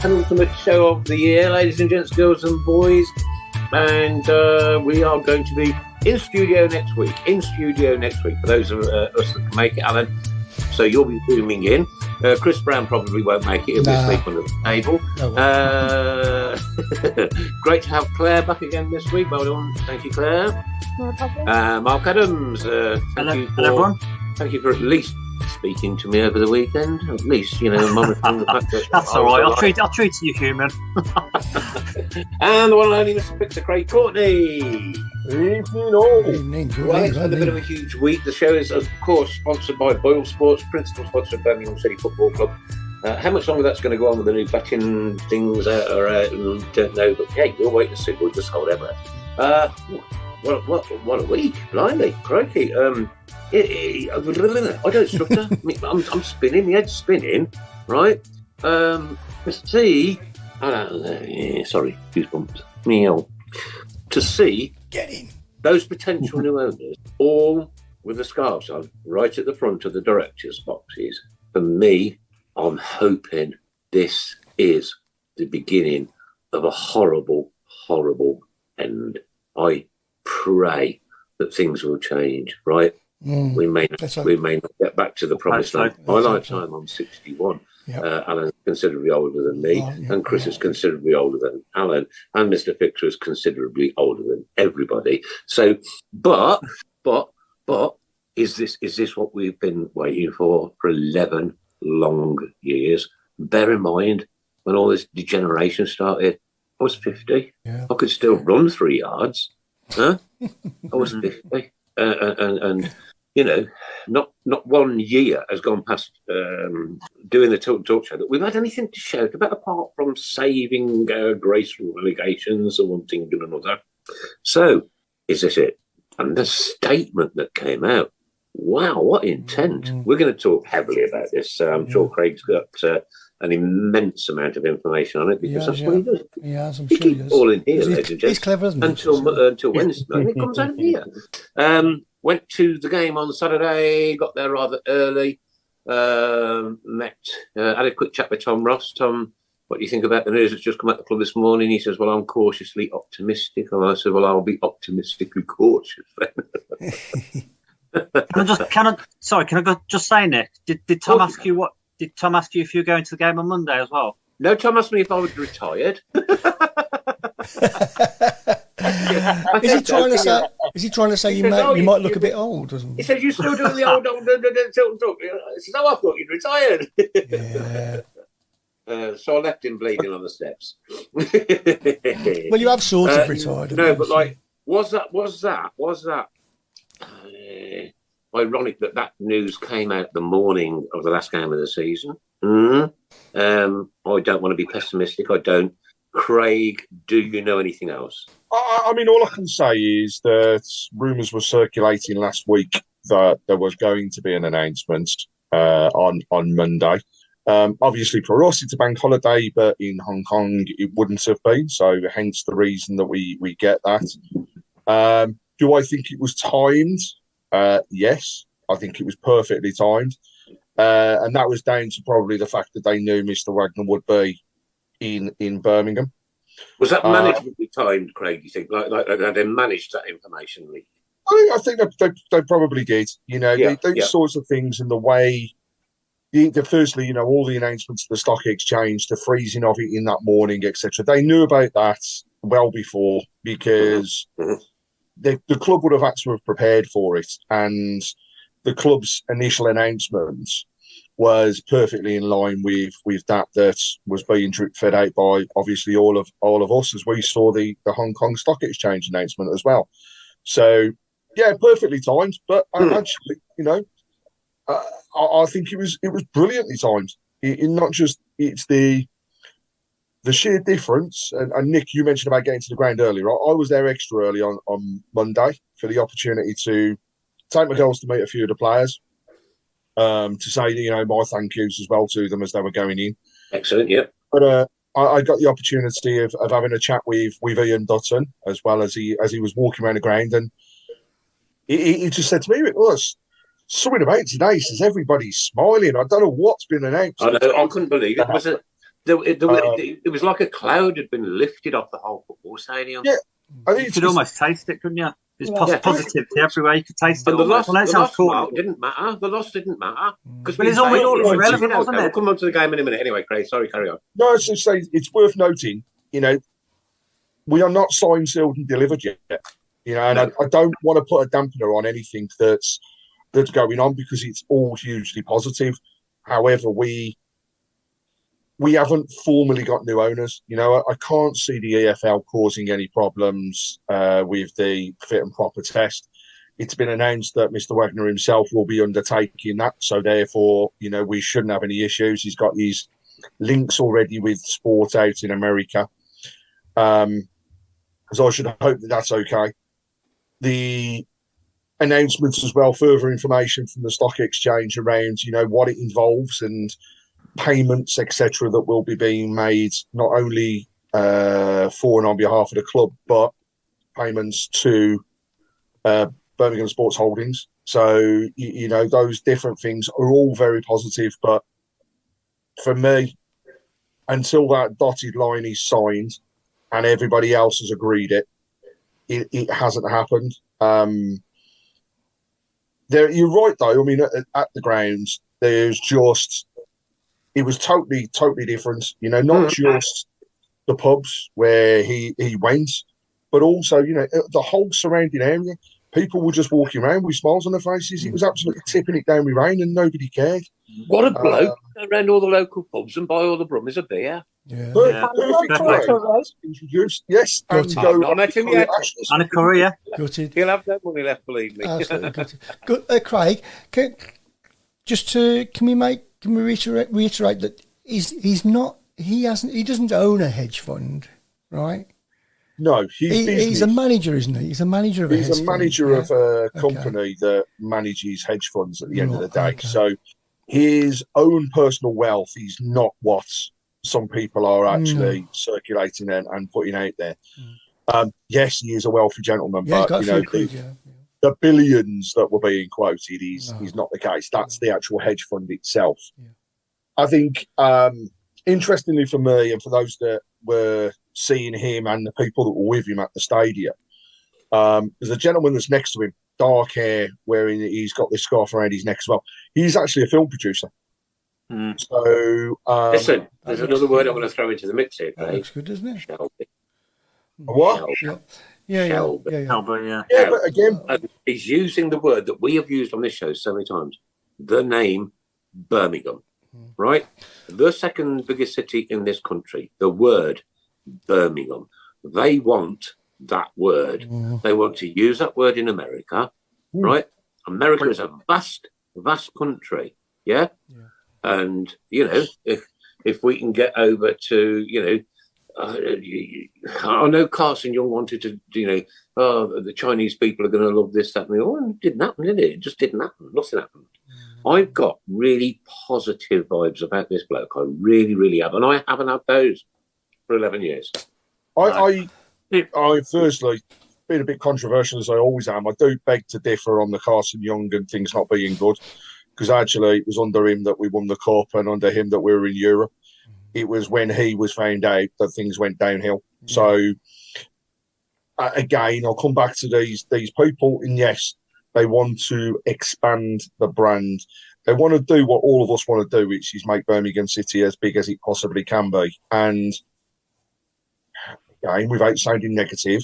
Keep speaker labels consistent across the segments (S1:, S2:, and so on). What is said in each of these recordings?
S1: penultimate show of the year, ladies and gents, girls and boys. And we are going to be in studio next week. For those of us that can make it, Alan. So you'll be zooming in. Chris Brown probably won't make it. He'll be asleep under the table. Great to have Claire back again this week. Well done. Thank you, Claire.
S2: No problem.
S1: Mark Adams.
S3: Hello, everyone.
S1: Thank you for at least speaking to me over the weekend. At least, monitoring the fact that
S3: that's all right. I'll treat you human.
S1: And the one and only Mr. Fixer, Craig Courtney.
S4: Evening all.
S1: Right, it's been a bit of a huge week. The show is, of course, sponsored by Boyle Sports, principal sponsor of Birmingham City Football Club. How much longer that's going to go on with the new betting things out, don't know. But hey, we'll wait and see. We'll just hold our breath. What a week! Blimey, crikey! I don't structure. I'm spinning. My head's spinning. Right. Let's see. Sorry, goosebumps. Meow. To see those potential new owners, all with the scarves on, right at the front of the directors' boxes. For me, I'm hoping this is the beginning of a horrible, horrible end. I pray that things will change. Right. We may not get back to the promised land. My lifetime, I'm 61. Yep. Alan's considerably older than me, and Chris is considerably older than Alan, and Mr. Fixer is considerably older than everybody. So, but, is this what we've been waiting for 11 long years? Bear in mind, when all this degeneration started, I was 50. Yeah. I could still run 3 yards. Huh? I was 50, and not 1 year has gone past doing the Tilton Talk show that we've had anything to shout about apart from saving graceful relegations or one thing and another. So, is this it? And the statement that came out, wow, what intent. We're going to talk heavily about this. I'm sure Craig's got an immense amount of information on it because that's what he does.
S4: He has, I'm sure he does.
S1: All in here, ladies and gents.
S4: He's clever, isn't he?
S1: Until Wednesday, and it comes out of here. Went to the game on Saturday, got there rather early, had a quick chat with Tom Ross. Tom, what do you think about the news that's just come out of the club this morning? He says, well, I'm cautiously optimistic. And I said, well, I'll be optimistically cautious then.
S3: Can I just say, Nick, did Tom ask you did Tom ask you if you were going to the game on Monday as well?
S1: No, Tom asked me if I was retired.
S4: Is he trying to say you might look a bit old?
S1: He says you're still doing the old Tilton Talk. He says, I thought you'd retired. Yeah. So I left him bleeding on the steps.
S4: Well, you have sort of retired.
S1: No, but was that ironic that news came out the morning of the last game of the season? I don't want to be pessimistic. I don't. Craig, do you know anything else?
S5: I mean, all I can say is that rumours were circulating last week that there was going to be an announcement on Monday. Obviously, for us, it's a bank holiday, but in Hong Kong, it wouldn't have been. So, hence the reason that we get that. Do I think it was timed? Yes, I think it was perfectly timed. And that was down to probably the fact that they knew Mr. Wagner would be in Birmingham.
S1: Was that managementally timed, Craig? You think like they managed that information leak?
S5: I think they probably did. These sorts of things and the way. Firstly, all the announcements of the stock exchange, the freezing of it in that morning, etc. They knew about that well before because the club would have had to have prepared for it, and the club's initial announcement was perfectly in line with that was being drip fed out by obviously all of us as we saw the Hong Kong Stock Exchange announcement as well. So yeah, perfectly timed. But actually, I think it was brilliantly timed. Not just it's the sheer difference. And Nick, you mentioned about getting to the ground earlier. I was there extra early on Monday for the opportunity to take my girls to meet a few of the players. To say, my thank yous as well to them as they were going in.
S1: Excellent, yeah.
S5: But I got the opportunity of having a chat with Ian Dutton as well as he was walking around the ground, and he just said to me, it was something about today. He says everybody's smiling. I don't know what's been announced.
S1: I know, I couldn't believe it. It was like a cloud had been lifted off the whole football stadium.
S5: Yeah, I think
S3: you could almost taste it, couldn't you? There's positivity everywhere. You could taste it.
S1: And the loss didn't matter. The loss didn't matter because
S3: it's all irrelevant, wasn't it?
S1: We'll come on to the game in a minute. Anyway, Craig, sorry, carry on.
S5: No, I was just saying it's worth noting. We are not signed, sealed, and delivered yet. And I don't want to put a dampener on anything that's going on because it's all hugely positive. However, we haven't formally got new owners. I can't see the EFL causing any problems with the fit and proper test. It's been announced that Mr. Wagner himself will be undertaking that. So therefore, we shouldn't have any issues. He's got his links already with sport out in America. So I should hope that that's okay. The announcements as well, further information from the stock exchange around, what it involves and payments, etc., that will be being made not only for and on behalf of the club, but payments to Birmingham Sports Holdings. So, those different things are all very positive. But for me, until that dotted line is signed and everybody else has agreed it hasn't happened. You're right, though. I mean, at the grounds, there's just... It was totally different, not just the pubs where he went, but also, the whole surrounding area. People were just walking around with smiles on their faces. It was absolutely tipping it down with rain and nobody cared.
S1: What a bloke. Around all the local pubs and buy all the brummies a beer.
S5: Yeah. Perfect. Introduced. Yes. And
S3: a curry, yeah.
S4: Gutted.
S1: He'll have no money left, believe me.
S4: Absolutely gutted. Good. Craig, can we reiterate that he doesn't own a hedge fund, right?
S5: No,
S4: he's a manager, isn't he? He's a manager of a hedge fund.
S5: He's a manager of a company that manages hedge funds at the end of the day. Okay. So his own personal wealth is not what some people are actually circulating and putting out there. Yes, he is a wealthy gentleman, but the billions that were being quoted is not the case. That's the actual hedge fund itself. Yeah. I think, interestingly for me and for those that were seeing him and the people that were with him at the stadium, there's a gentleman that's next to him, dark hair, wearing he's got this scarf around his neck as well. He's actually a film producer. So,
S1: listen, there's another word I'm going to throw into the mix here.
S4: That looks good, doesn't it?
S1: Shelby.
S5: What?
S4: Yeah,
S5: but again,
S1: he's using the word that we have used on this show so many times. The name Birmingham, right? The second biggest city in this country. The word Birmingham. They want that word. They want to use that word in America, right? America is a vast country, yeah. And if we can get over to I know Carson Young wanted to, the Chinese people are going to love this, that, and the other. It didn't happen, did it? It just didn't happen. Nothing happened. I've got really positive vibes about this bloke. I really, really have. And I haven't had those for 11 years.
S5: I firstly, being a bit controversial as I always am, I do beg to differ on the Carson Young and things not being good. Because actually it was under him that we won the Cup and under him that we were in Europe. It was when he was found out that things went downhill. So, again, I'll come back to these people. And yes, they want to expand the brand. They want to do what all of us want to do, which is make Birmingham City as big as it possibly can be. And, again, without sounding negative,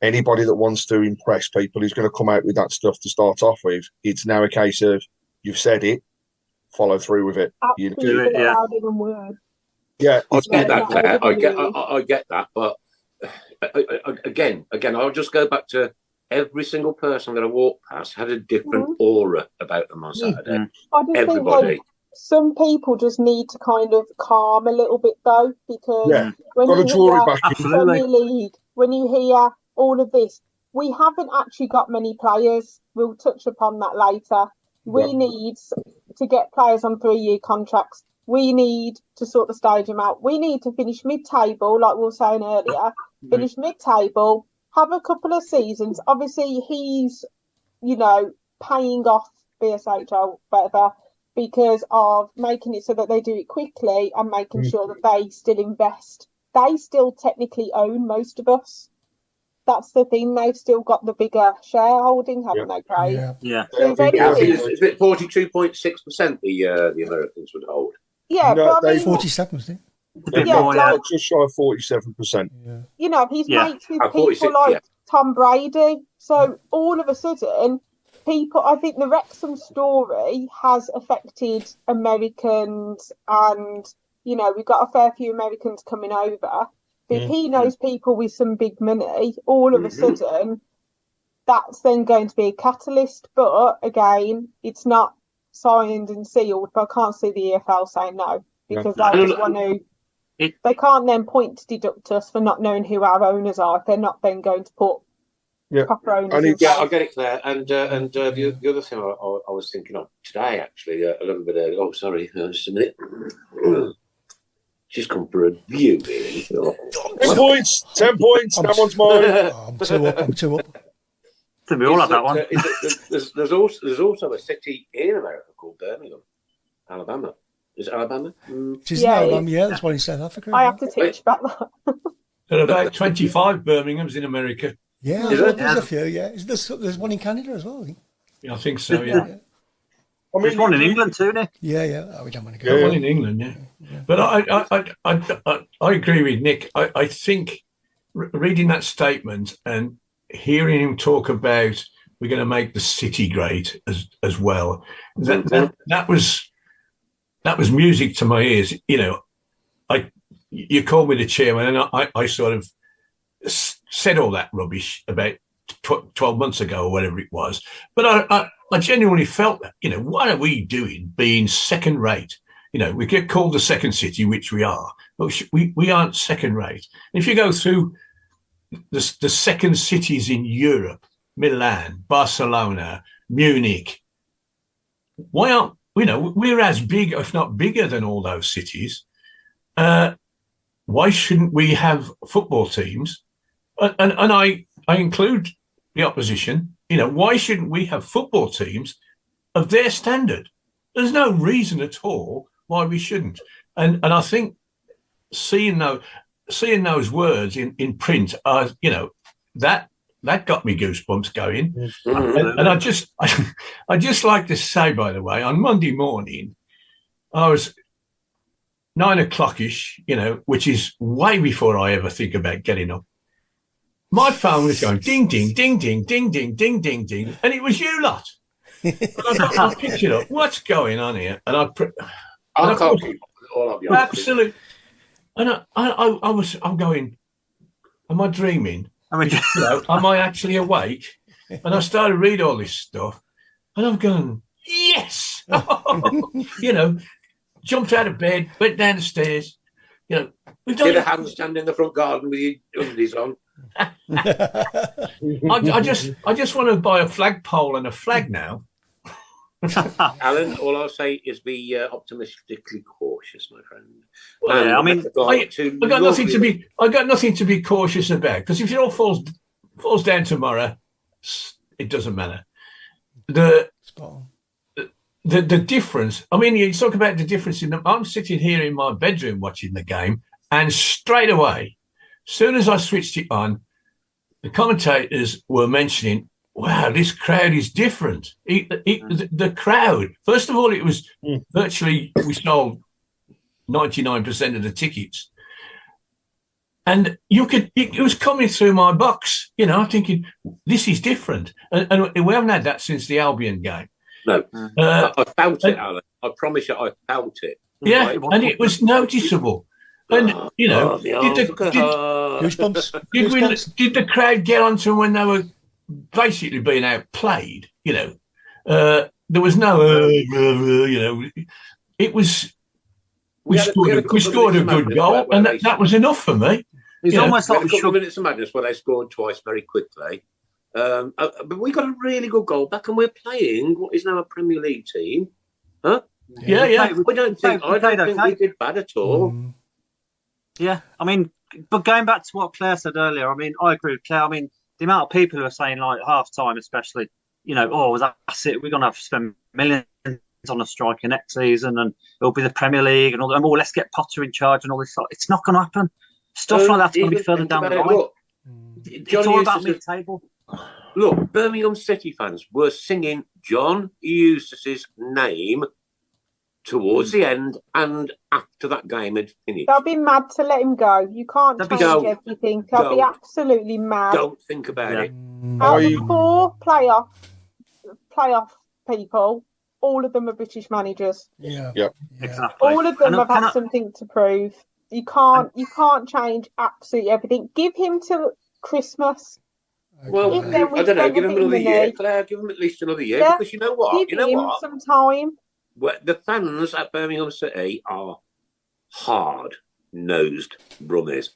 S5: anybody that wants to impress people is going to come out with that stuff to start off with. It's now a case of, you've said it, follow through with it.
S2: You do it,
S5: Yeah,
S1: I get that, Claire. I get that, but again, I'll just go back to every single person that I walked past had a different aura about them on Saturday.
S2: I just
S1: Everybody.
S2: think some people just need to kind of calm a little bit though, because when
S5: got to draw it back
S2: in Premier League, when you hear all of this, we haven't actually got many players. We'll touch upon that later. We need to get players on 3-year contracts. We need to sort the stadium out. We need to finish mid-table, like we were saying earlier. Finish mid-table, have a couple of seasons. Obviously, he's, paying off BSH or whatever. because of making it so that they do it quickly and making sure that they still invest. They still technically own most of us. That's the thing. They've still got the bigger shareholding, haven't they, Craig?
S3: Yeah.
S2: So
S1: Is it 42.6% the Americans would hold?
S2: Yeah,
S5: no,
S2: but I mean,
S4: 47, isn't it?
S5: Just shy of 47%.
S2: Yeah. You know, he's mates with people
S1: 46,
S2: like Tom Brady. So all of a sudden, I think the Wrexham story has affected Americans, and you know, we've got a fair few Americans coming over. But if he knows people with some big money, all of a sudden, that's then going to be a catalyst. But again, it's not signed and sealed. But I can't see the EFL saying no, because they just want to. They can't then point to deduct us for not knowing who our owners are if they're not then going to put proper owners.
S1: I'll get it clear. And the other thing I was thinking of today, actually, a little bit earlier. Oh, sorry, just a minute. She's come for a view, really.
S5: 10 points. 10 points. That one's mine.
S4: I'm two up.
S3: So we all have that one.
S1: There's also a city in America called Birmingham, Alabama. Is it Alabama?
S4: It is Alabama, there's one in South Africa.
S2: I have to teach about that.
S6: There are about 25 Birminghams in America.
S4: Yeah, there's a few, There's one in Canada as well, I think.
S6: Yeah, I think so, yeah.
S3: There's one in England too, Nick.
S4: Yeah. Oh, we don't want to go.
S6: Yeah, one in England, yeah. But I agree with Nick. I think reading that statement and hearing him talk about we're going to make the city great as well, that was music to my ears. You know, you called me the chairman, and I sort of said all that rubbish about 12 months ago or whatever it was. But I genuinely felt that, you know, what are we doing being second rate? You know, we get called the second city, which we are, but we aren't second rate. If you go through the second cities in Europe, Milan, Barcelona, Munich, why aren't, you know, we're as big, if not bigger than all those cities. Why shouldn't we have football teams? And I include the opposition. You know, why shouldn't we have football teams of their standard? There's no reason at all why we shouldn't. And I think seeing those words in print, you know, that got me goosebumps going. And I just like to say, by the way, on Monday morning, I was 9 o'clock-ish, you know, which is way before I ever think about getting up. My phone was going ding, ding, ding, ding, ding, ding, ding, ding, ding, and it was you lot. And I picked it up. What's going on here? And I can't keep all of you. Absolutely. And I'm going, am I dreaming? You know, am I actually awake? And I started to read all this stuff, and I'm going, yes! You know, jumped out of bed, went down the stairs. You know, we've done
S1: a handstand in the front garden with your undies on.
S6: I just want to buy a flagpole and a flag now.
S1: Alan, all I'll say is be optimistically cautious, my friend.
S3: I mean,
S6: I got nothing to be cautious about, because if it all falls down tomorrow, it doesn't matter. The difference. I mean, you talk about the difference I'm sitting here in my bedroom watching the game, and straight away, as soon as I switched it on, the commentators were mentioning, wow, this crowd is different. The crowd, first of all, it was virtually, we sold 99% of the tickets. And it was coming through my box, you know, I'm thinking, this is different. And we haven't had that since the Albion game.
S1: No, I felt it, Alan. I promise you, I felt it.
S6: Yeah, and it was noticeable. And, you know, did the crowd get onto when they were basically being outplayed? You know, there was no, you know, it was, we scored a good goal, and that was enough for me.
S3: It's almost like
S1: a couple of minutes of madness where they scored twice very quickly. But we got a really good goal back, and we're playing what is now a Premier League team. Huh?
S6: Yeah.
S1: I don't think we did bad at all.
S3: Yeah, I mean, but going back to what Claire said earlier, I mean, I agree with Claire. I mean, the amount of people who are saying, like, half time especially, you know, that's it, we're going to have to spend millions on a striker next season, and it'll be the Premier League and all that. Let's get Potter in charge and all this. It's not going to happen. Stuff like that's going to be further down the line.
S1: Look,
S3: it's all about mid-table.
S1: Look, Birmingham City fans were singing John Eustace's name towards the end and after that game had finished.
S2: They'll be mad to let him go. You can't change everything. They'll be absolutely mad.
S1: Don't think about it.
S2: Out of 4 playoff people, all of them are British managers.
S4: Yeah.
S3: Exactly.
S2: All of them have had something to prove. You can't change absolutely everything. Give him till Christmas.
S1: Well, I don't know. Give him another year, Claire. Give him at least another year, because you know what?
S2: Give him some time.
S1: Well, the fans at Birmingham City are hard-nosed brummies.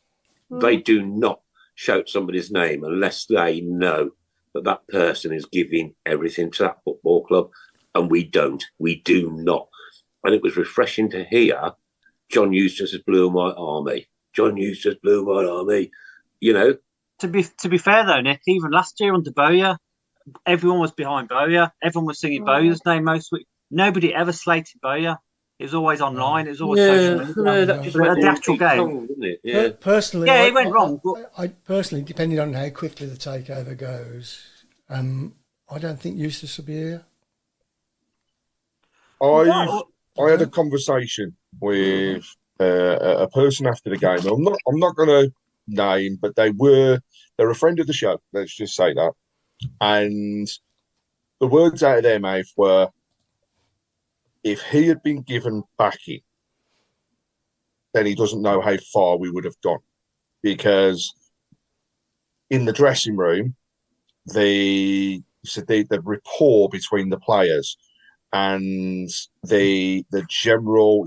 S1: They do not shout somebody's name unless they know that that person is giving everything to that football club, and we don't. We do not. And it was refreshing to hear John Eustace's Blue and White Army. John Eustace Blue and White Army. You know.
S3: To be fair though, Nick, even last year under Bowyer, everyone was behind Bowyer. Everyone was singing Bowyer's name most weeks. Nobody ever slated Bowyer. It was always online. It was always social media.
S1: That just
S3: went the actual game.
S1: Wrong, didn't it? Yeah.
S4: Personally,
S3: it went wrong. But
S4: I personally, depending on how quickly the takeover goes, I don't think Eustace will be here.
S5: I had a conversation with a person after the game. I'm not going to name, but they're a friend of the show. Let's just say that. And the words out of their mouth were, if he had been given backing, then he doesn't know how far we would have gone. Because in the dressing room, the rapport between the players and the general,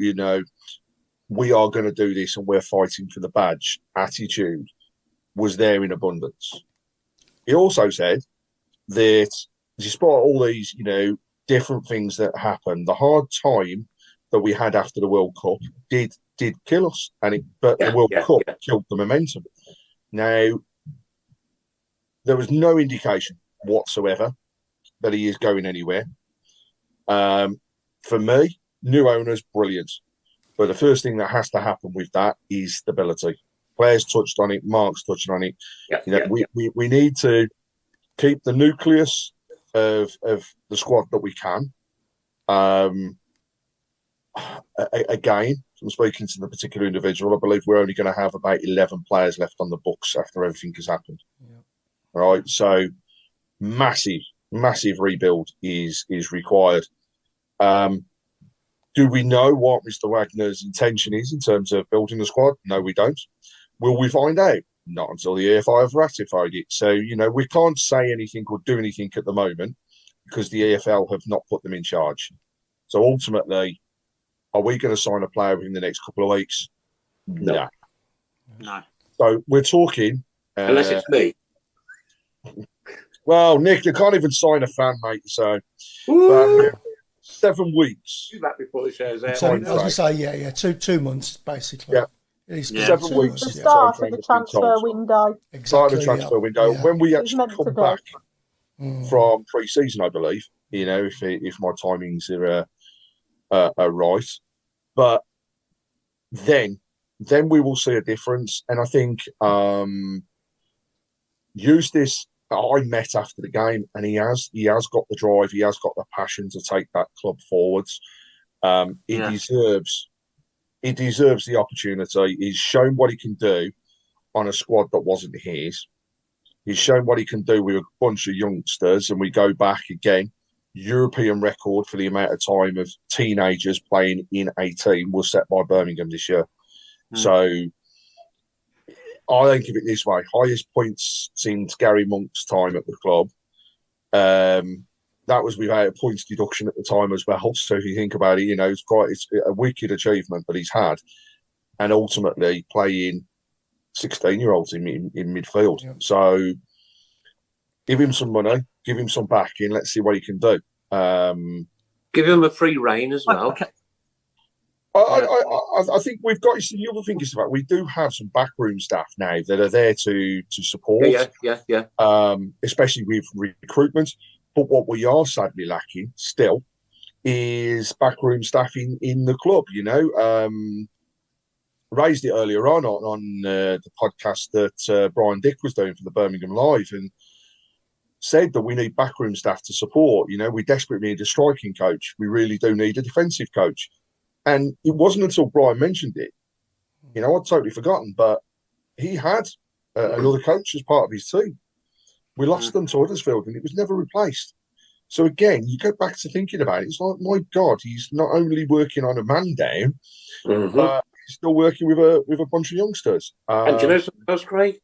S5: we are going to do this and we're fighting for the badge attitude was there in abundance. He also said that despite all these, different things that happened, the hard time that we had after the World Cup did kill us, but the World Cup killed the momentum. Now, there was no indication whatsoever that he is going anywhere. For me, new owners, brilliant. But the first thing that has to happen with that is stability. Players touched on it, Mark's touched on it. We need to keep the nucleus of the squad that we can. Again, from speaking to the particular individual, I believe we're only going to have about 11 players left on the books after everything has happened. All right, so massive rebuild is required. Do we know what Mr. Wagner's intention is in terms of building the squad? No, we don't. Will we find out? Not until the EFL have ratified it. So, we can't say anything or do anything at the moment because the EFL have not put them in charge. So ultimately, are we going to sign a player within the next couple of weeks? No. So we're talking...
S1: unless it's me.
S5: Well, Nick, you can't even sign a fan, mate. So 7 weeks.
S1: Do that before the show's out.
S4: So, I was going to say, 2 months, basically.
S5: Yeah.
S4: 7
S5: weeks.
S2: The start of the transfer window.
S4: Exactly.
S5: Start of the transfer window.
S4: Yeah.
S5: When we actually come back from pre-season, I believe, if my timings are right. But then we will see a difference. And I think Eustace, I met after the game, and he has got the drive, he has got the passion to take that club forwards. He deserves the opportunity. He's shown what he can do on a squad that wasn't his. He's shown what he can do with a bunch of youngsters, and we go back again. European record for the amount of time of teenagers playing in a team was set by Birmingham this year. So I think of it this way: highest points since Gary Monk's time at the club. That was without a points deduction at the time as well. So if you think about it, it's a wicked achievement that he's had, and ultimately playing 16-year-olds in midfield. Yeah. So give him some money, give him some backing. Let's see what he can do.
S1: Give him a free rein as well.
S5: Okay. I think we've got. The other thing is we do have some backroom staff now that are there to support.
S1: Yeah.
S5: Especially with recruitment. But what we are sadly lacking still is backroom staff in the club. Raised it earlier on the podcast that Brian Dick was doing for the Birmingham Live, and said that we need backroom staff to support. We desperately need a striking coach. We really do need a defensive coach. And it wasn't until Brian mentioned it, I'd totally forgotten, but he had another coach as part of his team. We lost them to Huddersfield, and it was never replaced. So again, you go back to thinking about it. It's like, my God, he's not only working on a man down, but he's still working with a bunch of youngsters.
S1: And do you know something else, Craig?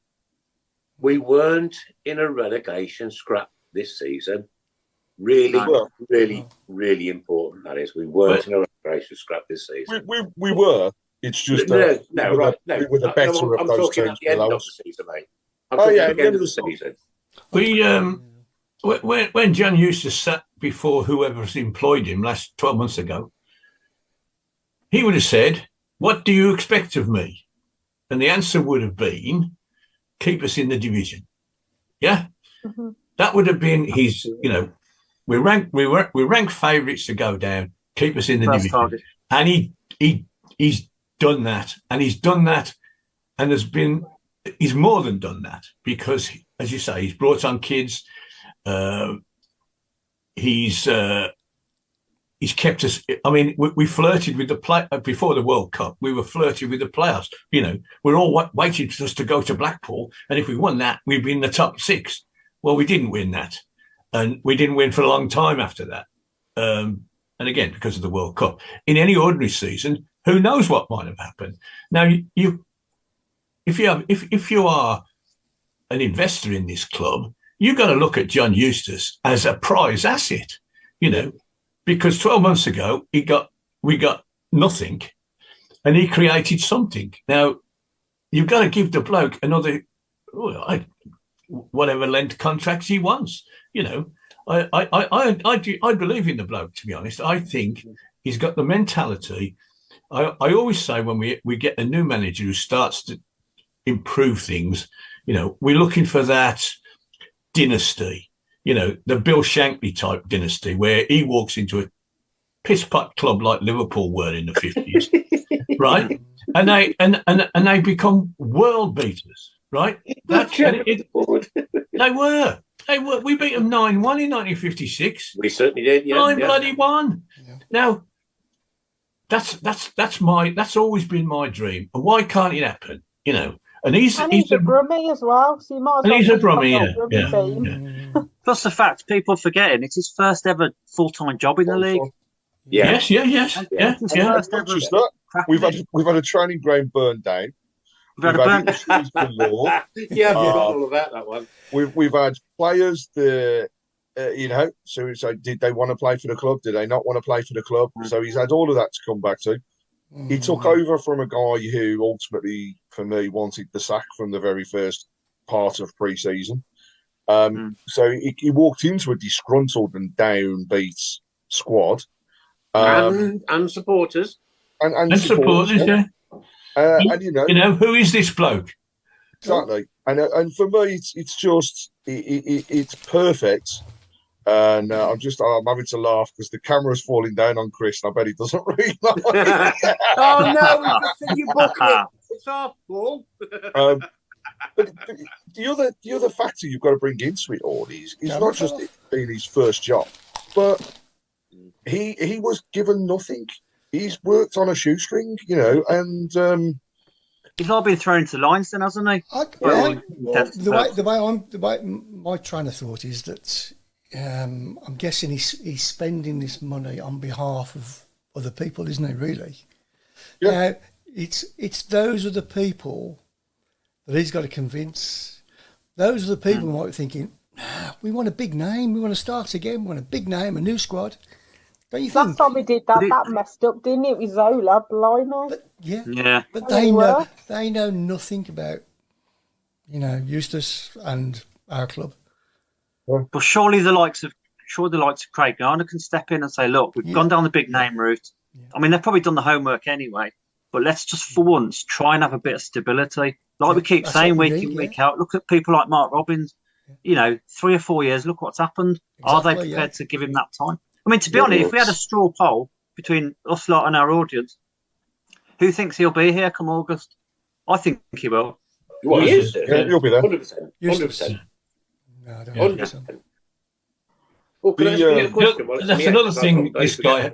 S1: We weren't in a relegation scrap this season. Really important, that is. We weren't in a relegation scrap this season.
S5: We were. It's just
S1: we were
S5: the better of
S1: I'm
S5: those
S1: talking
S5: teams.
S1: at the end of the season, mate. I'm talking at the end of the season.
S6: When John Eustace sat before whoever's employed him 12 months ago, he would have said, "What do you expect of me?" And the answer would have been, "Keep us in the division." Yeah, that would have been his. We're ranked favourites to go down. Keep us in the division, target. And he's done that, and he's more than done that, because, as you say, he's brought on kids. He's kept us. I mean, we flirted with the play before the World Cup. We were flirting with the playoffs. We're all waiting for us to go to Blackpool, and if we won that, we'd be in the top 6. Well, we didn't win that, and we didn't win for a long time after that. And again, because of the World Cup. In any ordinary season, who knows what might have happened? Now, if you are an investor in this club, you've got to look at John Eustace as a prize asset, because 12 months ago we got nothing, and he created something. Now, you've got to give the bloke another whatever length contracts he wants. I believe in the bloke, to be honest. I think he's got the mentality. I always say when we get a new manager who starts to improve things, we're looking for that dynasty, the Bill Shankly type dynasty, where he walks into a piss pot club like Liverpool were in the 50s, right? And they become world beaters, right? They were. We beat them 9-1 in 1956.
S1: We certainly did. Yeah,
S6: 9-1. Yeah. Now, that's always been my dream. And why can't it happen? And he's a
S2: Brummie as well. So you might as well.
S6: He's a Brummie, yeah.
S3: Plus the fact people are forgetting it's his first ever full-time job in the league.
S6: Yeah. Yes.
S5: We've had a training ground burned down.
S3: We've had
S1: yeah, I've got all of that one.
S5: We've had players that, so it's like, did they want to play for the club? Did they not want to play for the club? So he's had all of that to come back to. He took over from a guy who ultimately, for me, wanted the sack from the very first part of pre-season. So he walked into a disgruntled and downbeat squad.
S1: And supporters.
S6: And supporters, yeah. And who is this bloke?
S5: Exactly, and for me, it's just it's perfect, and I'm having to laugh because the camera's falling down on Chris, and I bet he doesn't read that.
S1: Oh no, we just said you booked it. It's our fault.
S5: But the other factor you've got to bring into it all is not just it being his first job, but he was given nothing. He's worked on a shoestring, and
S3: he's not been thrown into lines, then, hasn't he?
S4: The way my train of thought is that I'm guessing he's spending this money on behalf of other people, isn't he? Really? Yeah. It's those are the people that he's got to convince. Those are the people who might be thinking, we want a big name, we want to start again, we want a big name, a new squad. Don't you think?
S2: Last time we did that, that messed up, didn't it? With Zola, blimey.
S4: But they know nothing about, Eustace and our club.
S3: But surely the likes of Craig Garner can step in and say, look, we've gone down the big name route. Yeah. I mean, they've probably done the homework anyway, but let's just for once try and have a bit of stability. Like we keep saying week in, week out, look at people like Mark Robbins, 3 or 4 years, look what's happened. Exactly, are they prepared to give him that time? I mean, to be honest, if we had a straw poll between us lot and our audience, who thinks he'll be here come August? I think he will.
S1: Well, he is.
S5: Yeah, he'll be there.
S1: 100%. 100%.
S4: No, I don't
S1: 100%.
S4: think so.
S1: Well, can I ask you a question?
S6: That's another thing this guy...
S4: I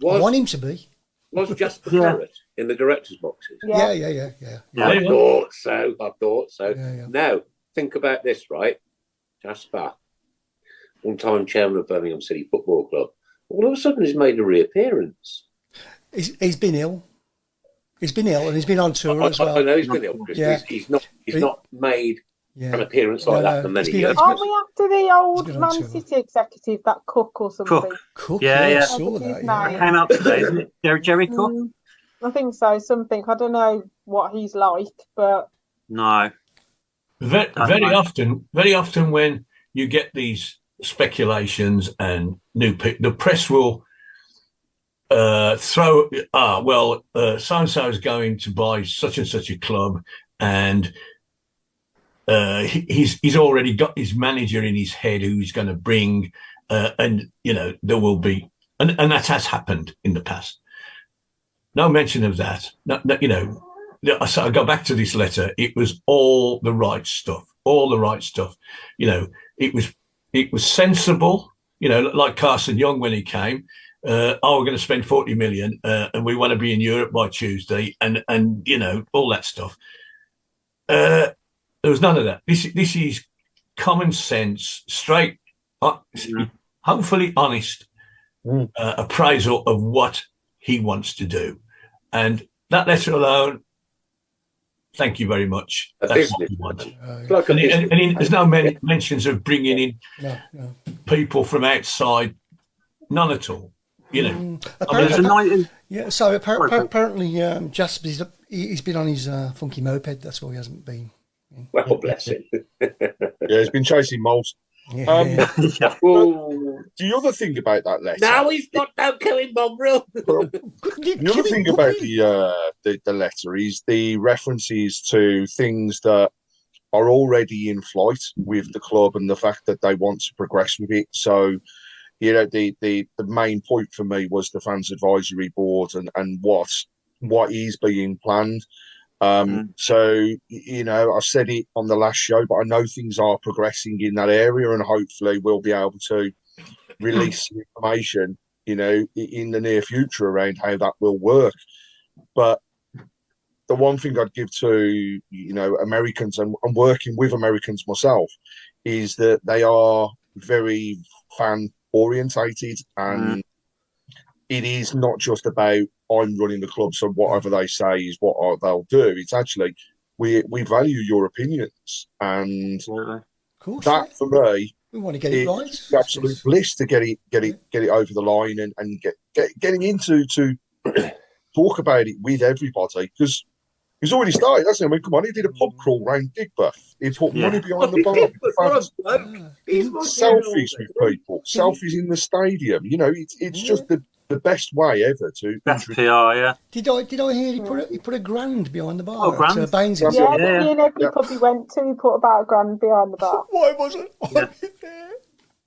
S4: want him to be.
S1: Was Jasper Claret in the director's boxes?
S4: Yeah.
S1: I thought so.
S4: Yeah.
S1: Now, think about this, right? Jasper, one-time chairman of Birmingham City Football Club, all of a sudden he's made a reappearance.
S4: He's been ill. He's been ill, and he's been on tour as well.
S1: I know he's been ill, Chris. Yeah. He's not made an appearance like that for many years.
S2: Aren't we after the old Man City executive, that Cook or something?
S4: Cook,
S3: yeah.
S4: I saw that.
S3: It came out today, isn't it? Jerry Cook?
S2: I think so, something. I don't know what he's like, but...
S3: No.
S6: Very often when you get these speculations and the press will throw, so-and-so is going to buy such and such a club, and he's already got his manager in his head who he's going to bring, and there will be, and that has happened in the past. No mention of that. So I go back to this letter. It was all the right stuff. It was sensible. Like Carson Young when he came. We're going to spend 40 million, and we want to be in Europe by Tuesday, and all that stuff. There was none of that. This is common sense, straight, hopefully honest appraisal of what he wants to do, and that letter alone. Thank you very much. That's what we want. There's no mentions of bringing in people from outside. None at all.
S4: Apparently, apparently Jasper's he's been on his funky moped. That's why he hasn't been.
S1: Well, bless him.
S5: He's been chasing moles. The other thing about that letter.
S1: No, he's not. Don't kill him, Mongrel.
S5: The other thing about the letter is the references to things that are already in flight with the club and the fact that they want to progress with it. So, the main point for me was the fans advisory board and what is being planned. So, I said it on the last show, but I know things are progressing in that area, and hopefully we'll be able to release some information, in the near future around how that will work. But the one thing I'd give to, Americans, and I'm working with Americans myself, is that they are very fan orientated, and it is not just about I'm running the club, so whatever they say is what they'll do. It's actually we value your opinions, and that for me,
S4: we want to get it right.
S5: Absolute bliss to get it over the line and getting into to talk about it with everybody, because he's already started, hasn't he? I mean, come on, he did a pub crawl round Digbeth. He put money behind the bar. Selfies with people, selfies in the stadium. It's just the best way ever to.
S3: Best PR, yeah.
S4: Did I hear he put a grand behind the bar?
S3: Oh, grand.
S2: Every pub he went to, he put about a grand behind the bar.
S4: Why wasn't I there?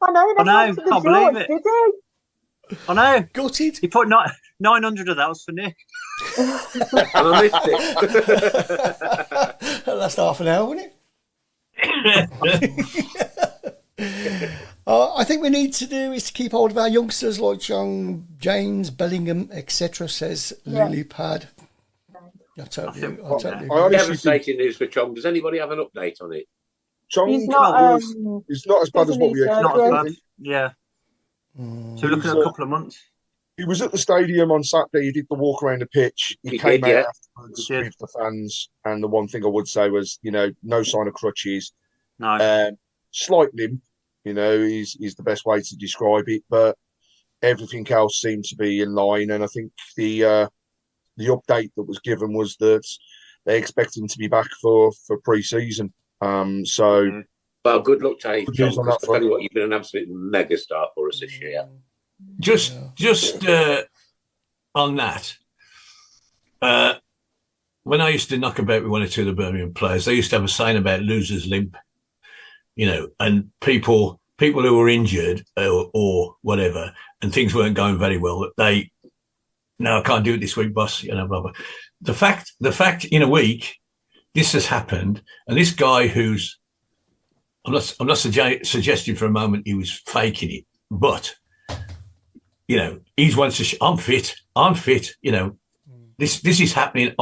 S2: I know.
S3: Can't believe it.
S2: Did he?
S3: I know.
S4: Gutted.
S3: He put 900 of that was for Nick.
S1: I missed it.
S4: That's half an hour, wasn't it? I think we need to do is to keep hold of our youngsters like John, James, Bellingham, etc. Says Lilypad. I totally agree.
S1: Devastating news for Chong. Does anybody have an update on it?
S5: Chong
S2: he's not
S5: as bad as what we expected.
S3: Yeah. So we're looking at a couple of months.
S5: He was at the stadium on Saturday. He did the walk around the pitch. He came out afterwards with the fans. And the one thing I would say was, no sign of crutches.
S3: No.
S5: Slight limp, is the best way to describe it. But everything else seemed to be in line. And I think the update that was given was that they expect him to be back for pre-season.
S1: Well, good luck to you, John. I tell you what, you've been an absolute megastar for us this year.
S6: Just on that, when I used to knock about with one or two of the Birmingham players, they used to have a saying about losers limp, and people people who were injured or whatever, and things weren't going very well, that no, I can't do it this week, boss, blah, blah. The fact in a week, this has happened, and this guy who's, I'm not suggesting for a moment he was faking it, but, he's one to, I'm fit, this is happening.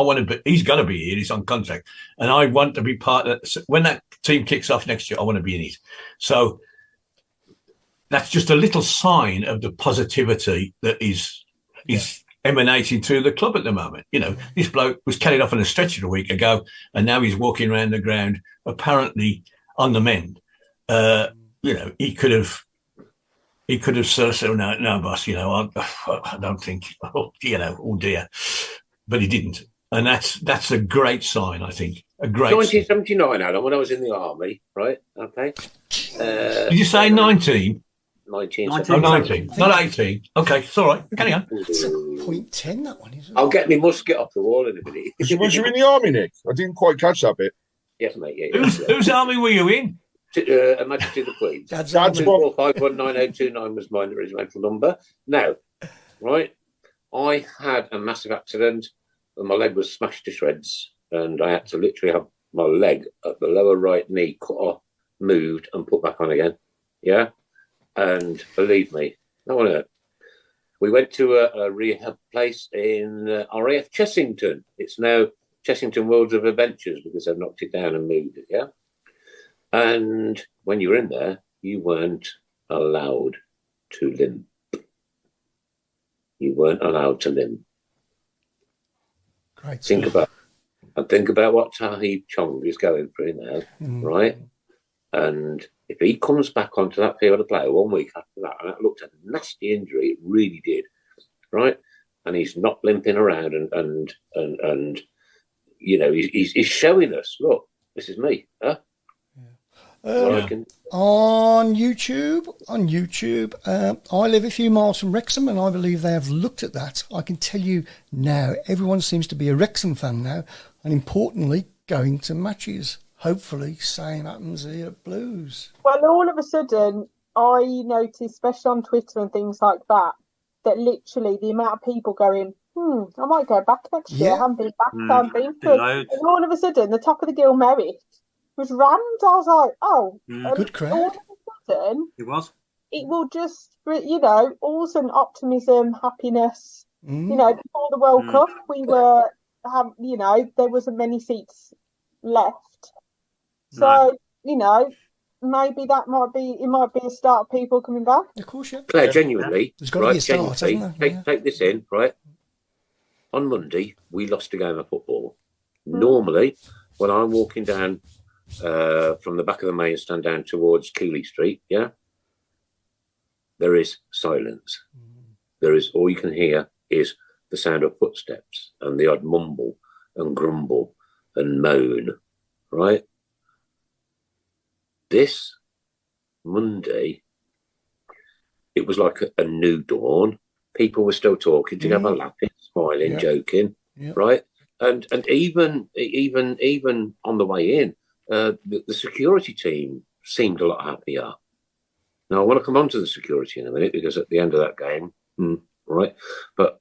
S6: He's got to be here. He's on contract. And I want to be part of it. When that team kicks off next year, I want to be in it. So that's just a little sign of the positivity that is emanating through the club at the moment. This bloke was carried off on a stretcher a week ago, and now he's walking around the ground, apparently on the mend. He could have sort of said, no, boss, I don't think, oh dear. But he didn't. And that's a great sign, I think. A great
S1: 1979, Adam, when I was in the army, right? Okay.
S6: Did you say 19?
S1: 19.
S6: Oh, 19. Not 18. Okay, it's all right. Carry on.
S4: It's a .10, that one, isn't it?
S1: I'll get my musket off the wall in a minute.
S5: Was you in the army, Nick? I didn't quite catch that bit.
S1: Yes, mate. Yeah.
S6: Whose army were you in?
S1: Her Majesty the Queen's.
S4: Dad's
S1: 4519029 was my regimental number. Now, right, I had a massive accident and my leg was smashed to shreds, and I had to literally have my leg at the lower right knee cut off, moved, and put back on again. Yeah, and believe me, no one hurt. We went to a rehab place in RAF Chessington. It's now Chessington Worlds of Adventures because they've knocked it down and moved it. Yeah. And when you were in there, you weren't allowed to limp. You weren't allowed to limp.
S4: Great.
S1: Think about what Tahib Chong is going through now, right? And if he comes back onto that field of play 1 week after that, and that looked a nasty injury, it really did, right? And he's not limping around, and he's showing us, look, this is me, huh?
S4: On YouTube, I live a few miles from Wrexham, and I believe they have looked at that. I can tell you now, everyone seems to be a Wrexham fan now, and importantly, going to matches. Hopefully, same happens here at Blues.
S2: Well, all of a sudden, I noticed, especially on Twitter and things like that, that literally the amount of people going, I might go back next year. I haven't been back, I haven't been to. And all of a sudden, the top of the Gill Merit was rammed. I was like,
S4: good crowd.
S2: All of a sudden,
S3: it
S2: will just, all of a sudden, optimism, happiness. Before the World Cup, we were, there wasn't many seats left. So, maybe that might be a start of people coming back.
S4: Of course, yeah.
S1: Claire, genuinely,
S4: there's got to be a start, hasn't there?
S1: Take this in, right? On Monday, we lost a game of football. Normally, when I'm walking down from the back of the main stand down towards Keeley Street, yeah, there is silence. There is, all you can hear is the sound of footsteps and the odd mumble and grumble and moan, right? This Monday, it was like a new dawn. People were still talking together, laughing, smiling, joking, right? And even on the way in, the security team seemed a lot happier. Now, I want to come on to the security in a minute, because at the end of that game, right? But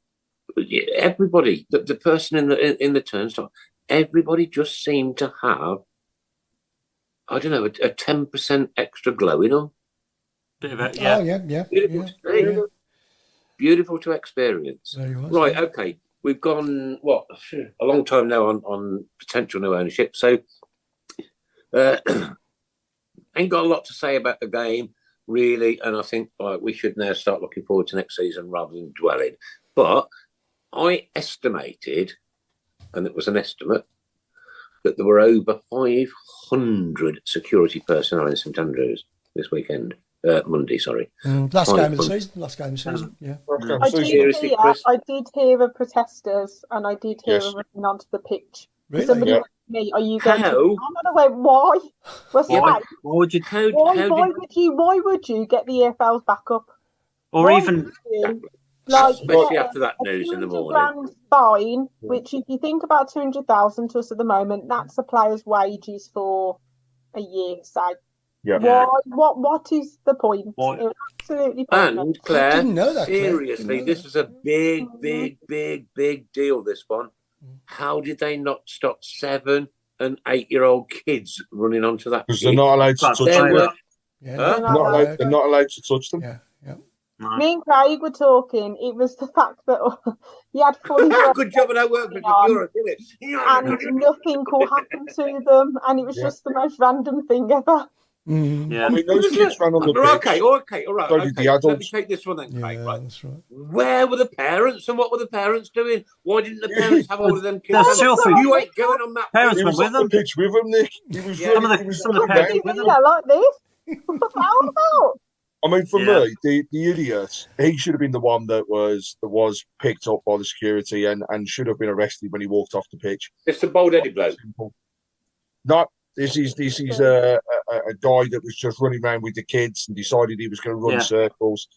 S1: everybody, the person in the turnstile, everybody just seemed to have, I don't know, a 10% extra glow in them.
S3: Bit of it,
S4: yeah. Oh, yeah.
S1: Beautiful to experience. Right, okay. We've gone, a long time now on potential new ownership. So, ain't got a lot to say about the game, really. And I think we should now start looking forward to next season rather than dwelling. But I estimated, and it was an estimate, that there were over 500 security personnel in St Andrews this weekend. Monday, sorry.
S4: Last game of the season, yeah.
S2: I did hear of protesters, and I did hear of running onto the pitch.
S4: Really?
S2: Somebody asked me, are you going to... I went, why?
S3: Why would you...
S2: Why would you get the EFLs back up?
S3: Or even...
S1: Especially after that news in the morning.
S2: Fine, which if you think about 200,000 to us at the moment, that's a player's wages for a year, say.
S5: Yeah.
S2: What is the point? It was absolutely pointless.
S1: And Claire,
S4: I didn't know that,
S1: seriously, this is a big deal. This one. How did they not stop 7 and 8-year-old kids running onto that?
S5: Because they're not allowed to touch them.
S4: Yeah,
S5: they're not allowed to touch them.
S4: Yeah.
S2: No. Me and Craig were talking. It was the fact that he had fully
S1: good job of that work for Europe, isn't it?
S2: And nothing could happen to them, and it was just the most random thing ever.
S5: Yeah, I mean, those kids ran on the pitch.
S1: Okay, all right.
S5: So did the adults.
S1: Let me take this one then, Craig.
S4: Yeah, that's right.
S1: Where were the parents, and what were the parents doing? Why didn't the parents have all of them kids? You ain't going on that.
S3: Parents
S5: were with them. The pitch with them, Nick. He was
S3: some of the parents with them.
S2: Like this. What's that all about?
S5: I mean, for me, the idiot, he should have been the one that was picked up by the security and should have been arrested when he walked off the pitch.
S1: It's the bold-headed bloke.
S5: No, this is a guy that was just running around with the kids and decided he was going to run circles,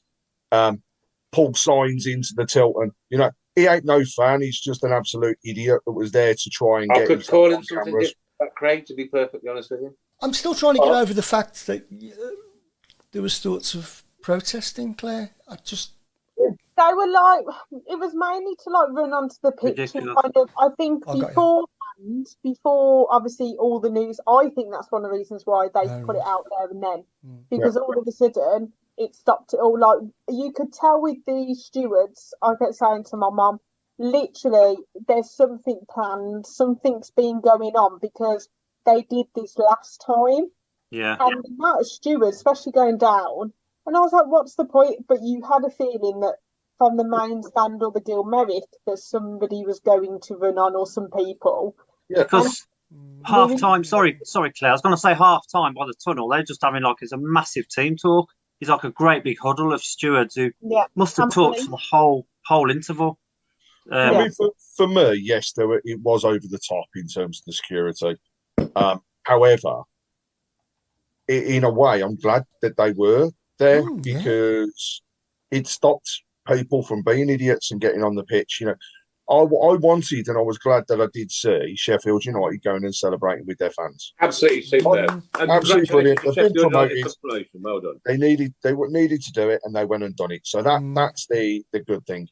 S5: pull signs into the Tilton. You know, he ain't no fan. He's just an absolute idiot that was there to try and get.
S1: I could call him something different, Craig, to be perfectly honest with you.
S4: I'm still trying to get over the fact that there was thoughts of protesting, Claire.
S2: They were like, it was mainly to like run onto the pitch and kind of, I think before obviously all the news, I think that's one of the reasons why they put it out there and then, because all of a sudden it stopped it all. Like, you could tell with the stewards, I kept saying to my mum, literally, there's something planned, something's been going on, because they did this last time.
S3: Yeah.
S2: And the amount of stewards, especially going down, and I was like, what's the point? But you had a feeling that from the main stand or the Gilmerit that somebody was going to run on, or some people.
S3: Yeah, because half time, sorry, Claire, I was going to say half time by the tunnel, they're just having it's a massive team talk. It's like a great big huddle of stewards who must have talked for the whole interval.
S5: I mean, for me, yes, it was over the top in terms of the security. However, in a way, I'm glad that they were there because it stopped people from being idiots and getting on the pitch. You know, I wanted, and I was glad that I did see Sheffield United going and celebrating with their fans.
S1: Absolutely superb.
S5: Absolutely brilliant. They've been promoted.
S1: Well done.
S5: They needed to do it, and they went and done it. So that's the good thing.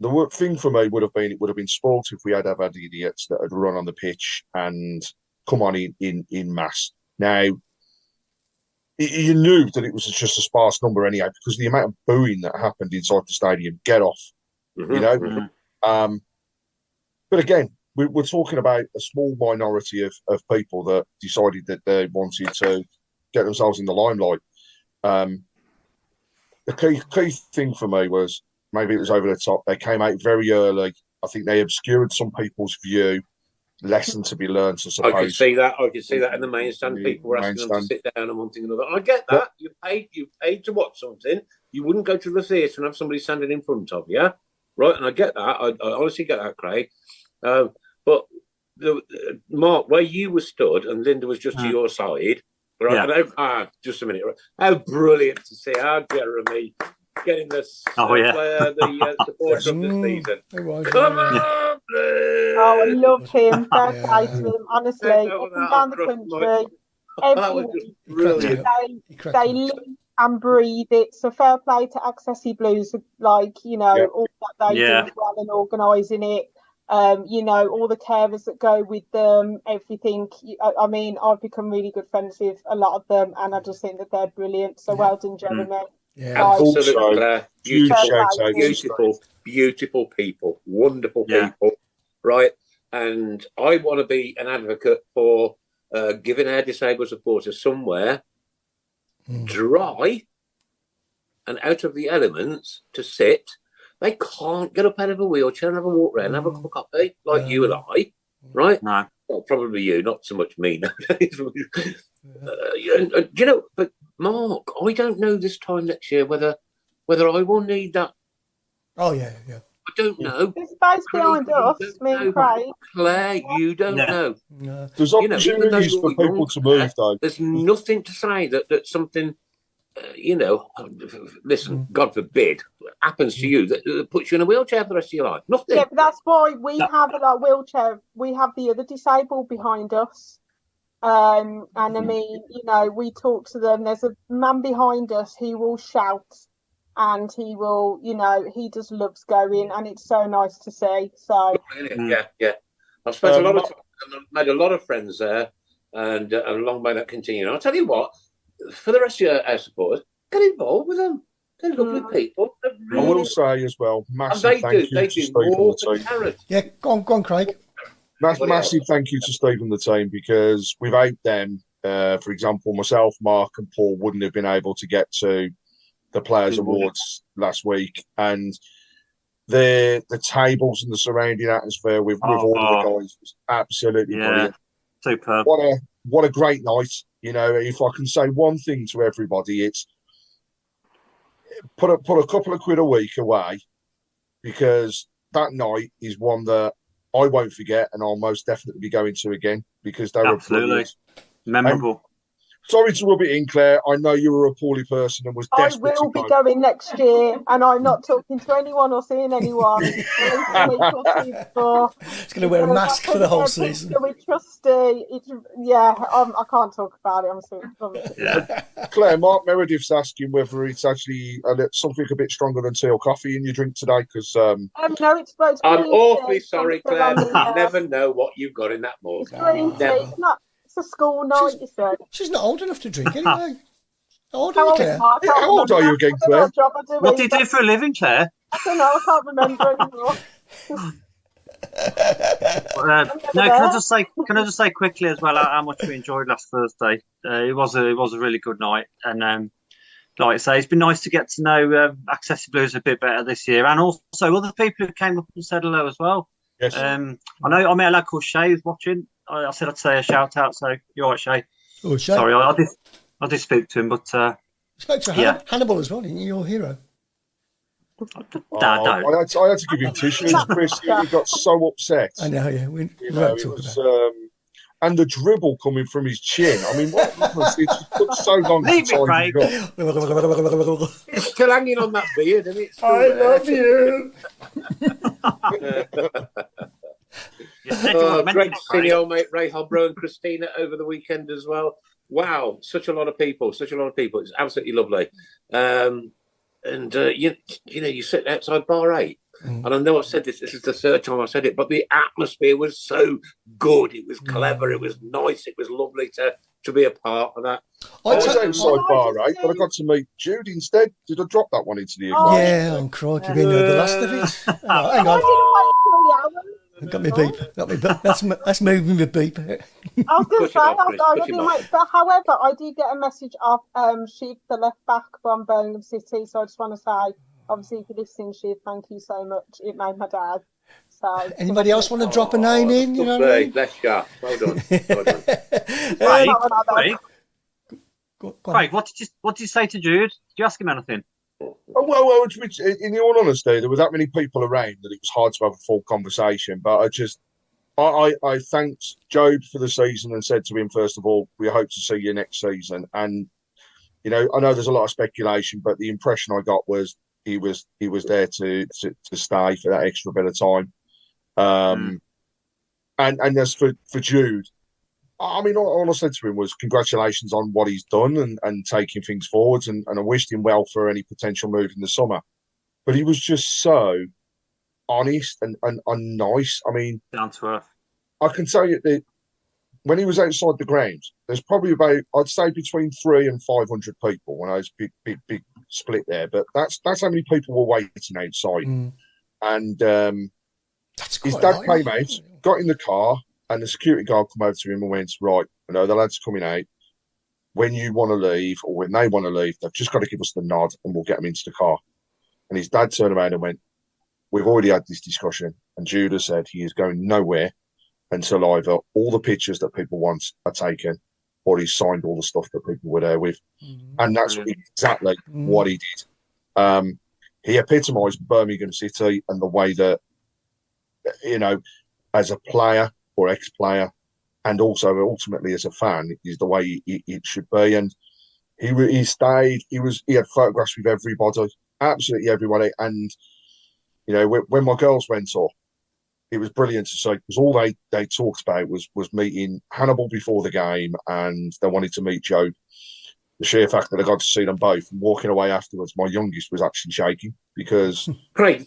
S5: The thing for me would have been sport if we had had idiots that had run on the pitch and come on in mass. Now, you knew that it was just a sparse number anyhow, because the amount of booing that happened inside the stadium. Get off, you know. But again, we're talking about a small minority of people that decided that they wanted to get themselves in the limelight. The key thing for me was, maybe it was over the top. They came out very early. I think they obscured some people's view. Lesson to be learned, I suppose.
S1: I could see that in the main stand. People were asking them to sit down and one thing and another. I get that. You paid to watch something. You wouldn't go to the theatre and have somebody standing in front of you, right? And I get that. I honestly get that, Craig. But Mark, where you were stood and Linda was just to your side, right? Yeah. Just a minute. Right? How brilliant to see how Jeremy getting the support of the season. Come on!
S2: Oh, I love him. Fair play to him. Honestly, up and down the country, they live and breathe it. So fair play to Accessi Blues, all that they do as well and organising it. All the carers that go with them, everything. I mean, I've become really good friends with a lot of them, and I just think that they're brilliant. So well done, Jeremy.
S1: Yeah, absolutely. Beautiful people, wonderful people, right? And I want to be an advocate for giving our disabled supporters somewhere dry and out of the elements to sit. They can't get up out of a wheelchair and have a walk around and have a cup of coffee like you and I, right? No. Well, probably you, not so much me. But Mark, I don't know this time next year whether I will need that.
S4: Oh, yeah.
S1: I don't know.
S2: It's space behind us, me and Craig.
S1: Claire, you don't know.
S5: No. There's opportunities for people to move, though.
S1: There's nothing to say that something, listen, God forbid, happens to you that puts you in a wheelchair for the rest of your life. Nothing.
S2: Yeah, but that's why we have wheelchair. We have the other disabled behind us. And I mean, we talk to them. There's a man behind us who will shout, and he will, he just loves going, and it's so nice to see. So
S1: yeah. I've spent a lot of time, and I've made a lot of friends there, and long may that continue. And I'll tell you what, for the rest of our supporters, get involved with them. They're lovely people.
S5: Really... I will say as well, massive thank you to Steve and the team.
S4: Yeah, go on, Craig.
S5: Massive thank you to Steve and the team, because without them, for example, myself, Mark, and Paul wouldn't have been able to get to the Players' Awards last week, and the tables and the surrounding atmosphere with all the guys was absolutely brilliant.
S3: Superb.
S5: What a great night. If I can say one thing to everybody, it's put a couple of quid a week away, because that night is one that I won't forget, and I'll most definitely be going to again, because they were brilliant.
S3: Memorable.
S5: Sorry to rub it in, Claire. I know you were a poorly person and was desperate.
S2: I will be going next year, and I'm not talking to anyone or seeing anyone.
S4: It's going to wear a mask for the whole season.
S2: With Trusty, I can't talk about it. I'm sorry.
S3: Yeah.
S5: Claire, Mark Meredith's asking whether it's actually something a bit stronger than tea or coffee in your drink today, because
S2: no, it's
S1: I'm awfully sorry, Claire. You never know what you've got in that mug.
S2: It's not. It's a school night, you said.
S4: She's not old enough to drink anyway.
S5: How old are you again, Claire?
S3: What do you do for a living, Claire?
S2: I don't know. I can't remember anymore.
S3: Can I just say quickly as well how much we enjoyed last Thursday? It was a really good night, and like I say, it's been nice to get to know Accessi Blues a bit better this year, and also other people who came up and said hello as well.
S5: Yes.
S3: I know I met a lad called Shay who's watching. I said I'd say a shout out, so you're right, Shay.
S4: Oh, Shay.
S3: Sorry, I did speak to him, but
S4: spoke to Hannibal as well, didn't you? Your hero.
S5: I had to give him tissues, Chris. He got so upset.
S4: I know, yeah. We
S5: and the dribble coming from his chin. I mean, it took so long to
S3: Craig.
S1: It's still hanging on that beard, isn't it?
S5: I love you.
S1: Great to see the old mate Ray Hobro and Christina over the weekend as well. Wow, such a lot of people. It's absolutely lovely. You sit outside bar 8, and I know I've said this is the third time I've said it, but the atmosphere was so good. It was clever. It was nice. It was lovely to be a part of that.
S5: I was outside bar 8, but I got to meet Jude instead. Did I drop that one into the equation?
S4: Yeah, I'm crikey. We know the last of it. Hang on. Got me beep. That's moving the beep.
S2: I was going to say, I didn't wait. But however, I did get a message off Sheep, the left back from Birmingham City. So I just want to say, obviously, if you're listening, Sheep, thank you so much. It made my day. So
S4: anybody else want to drop a name in? You know what I mean?
S1: Bless you. Well done.
S3: Craig, what did you say to Jude? Did you ask him anything?
S5: Well, in all honesty, there were that many people around that it was hard to have a full conversation. But I thanked Job for the season and said to him, first of all, we hope to see you next season. And I know there's a lot of speculation, but the impression I got was he was there to stay for that extra bit of time. And as for Jude, I mean, all I said to him was congratulations on what he's done and taking things forwards, and I wished him well for any potential move in the summer. But he was just so honest and nice. I mean,
S3: down to earth. I
S5: can tell you that when he was outside the grounds, there's probably about, I'd say, between 300 and 500 people when I was big split there. But that's how many people were waiting outside. And his dad came out, got in the car, and the security guard come over to him and went, right, I know the lad's coming out. When you want to leave, or when they want to leave, they've just got to give us the nod and we'll get them into the car. And his dad turned around and went, we've already had this discussion. And Judah said he is going nowhere until either all the pictures that people want are taken or he's signed all the stuff that people were there with. And that's exactly what he did. He epitomised Birmingham City and the way that, as a player, or ex-player, and also ultimately as a fan, is the way it should be. And he stayed. He had photographs with everybody, absolutely everybody. And when my girls went off, it was brilliant to see, because all they talked about was meeting Hannibal before the game, and they wanted to meet Joe. The sheer fact that I got to see them both and walking away afterwards, my youngest was actually shaking because
S1: Craig,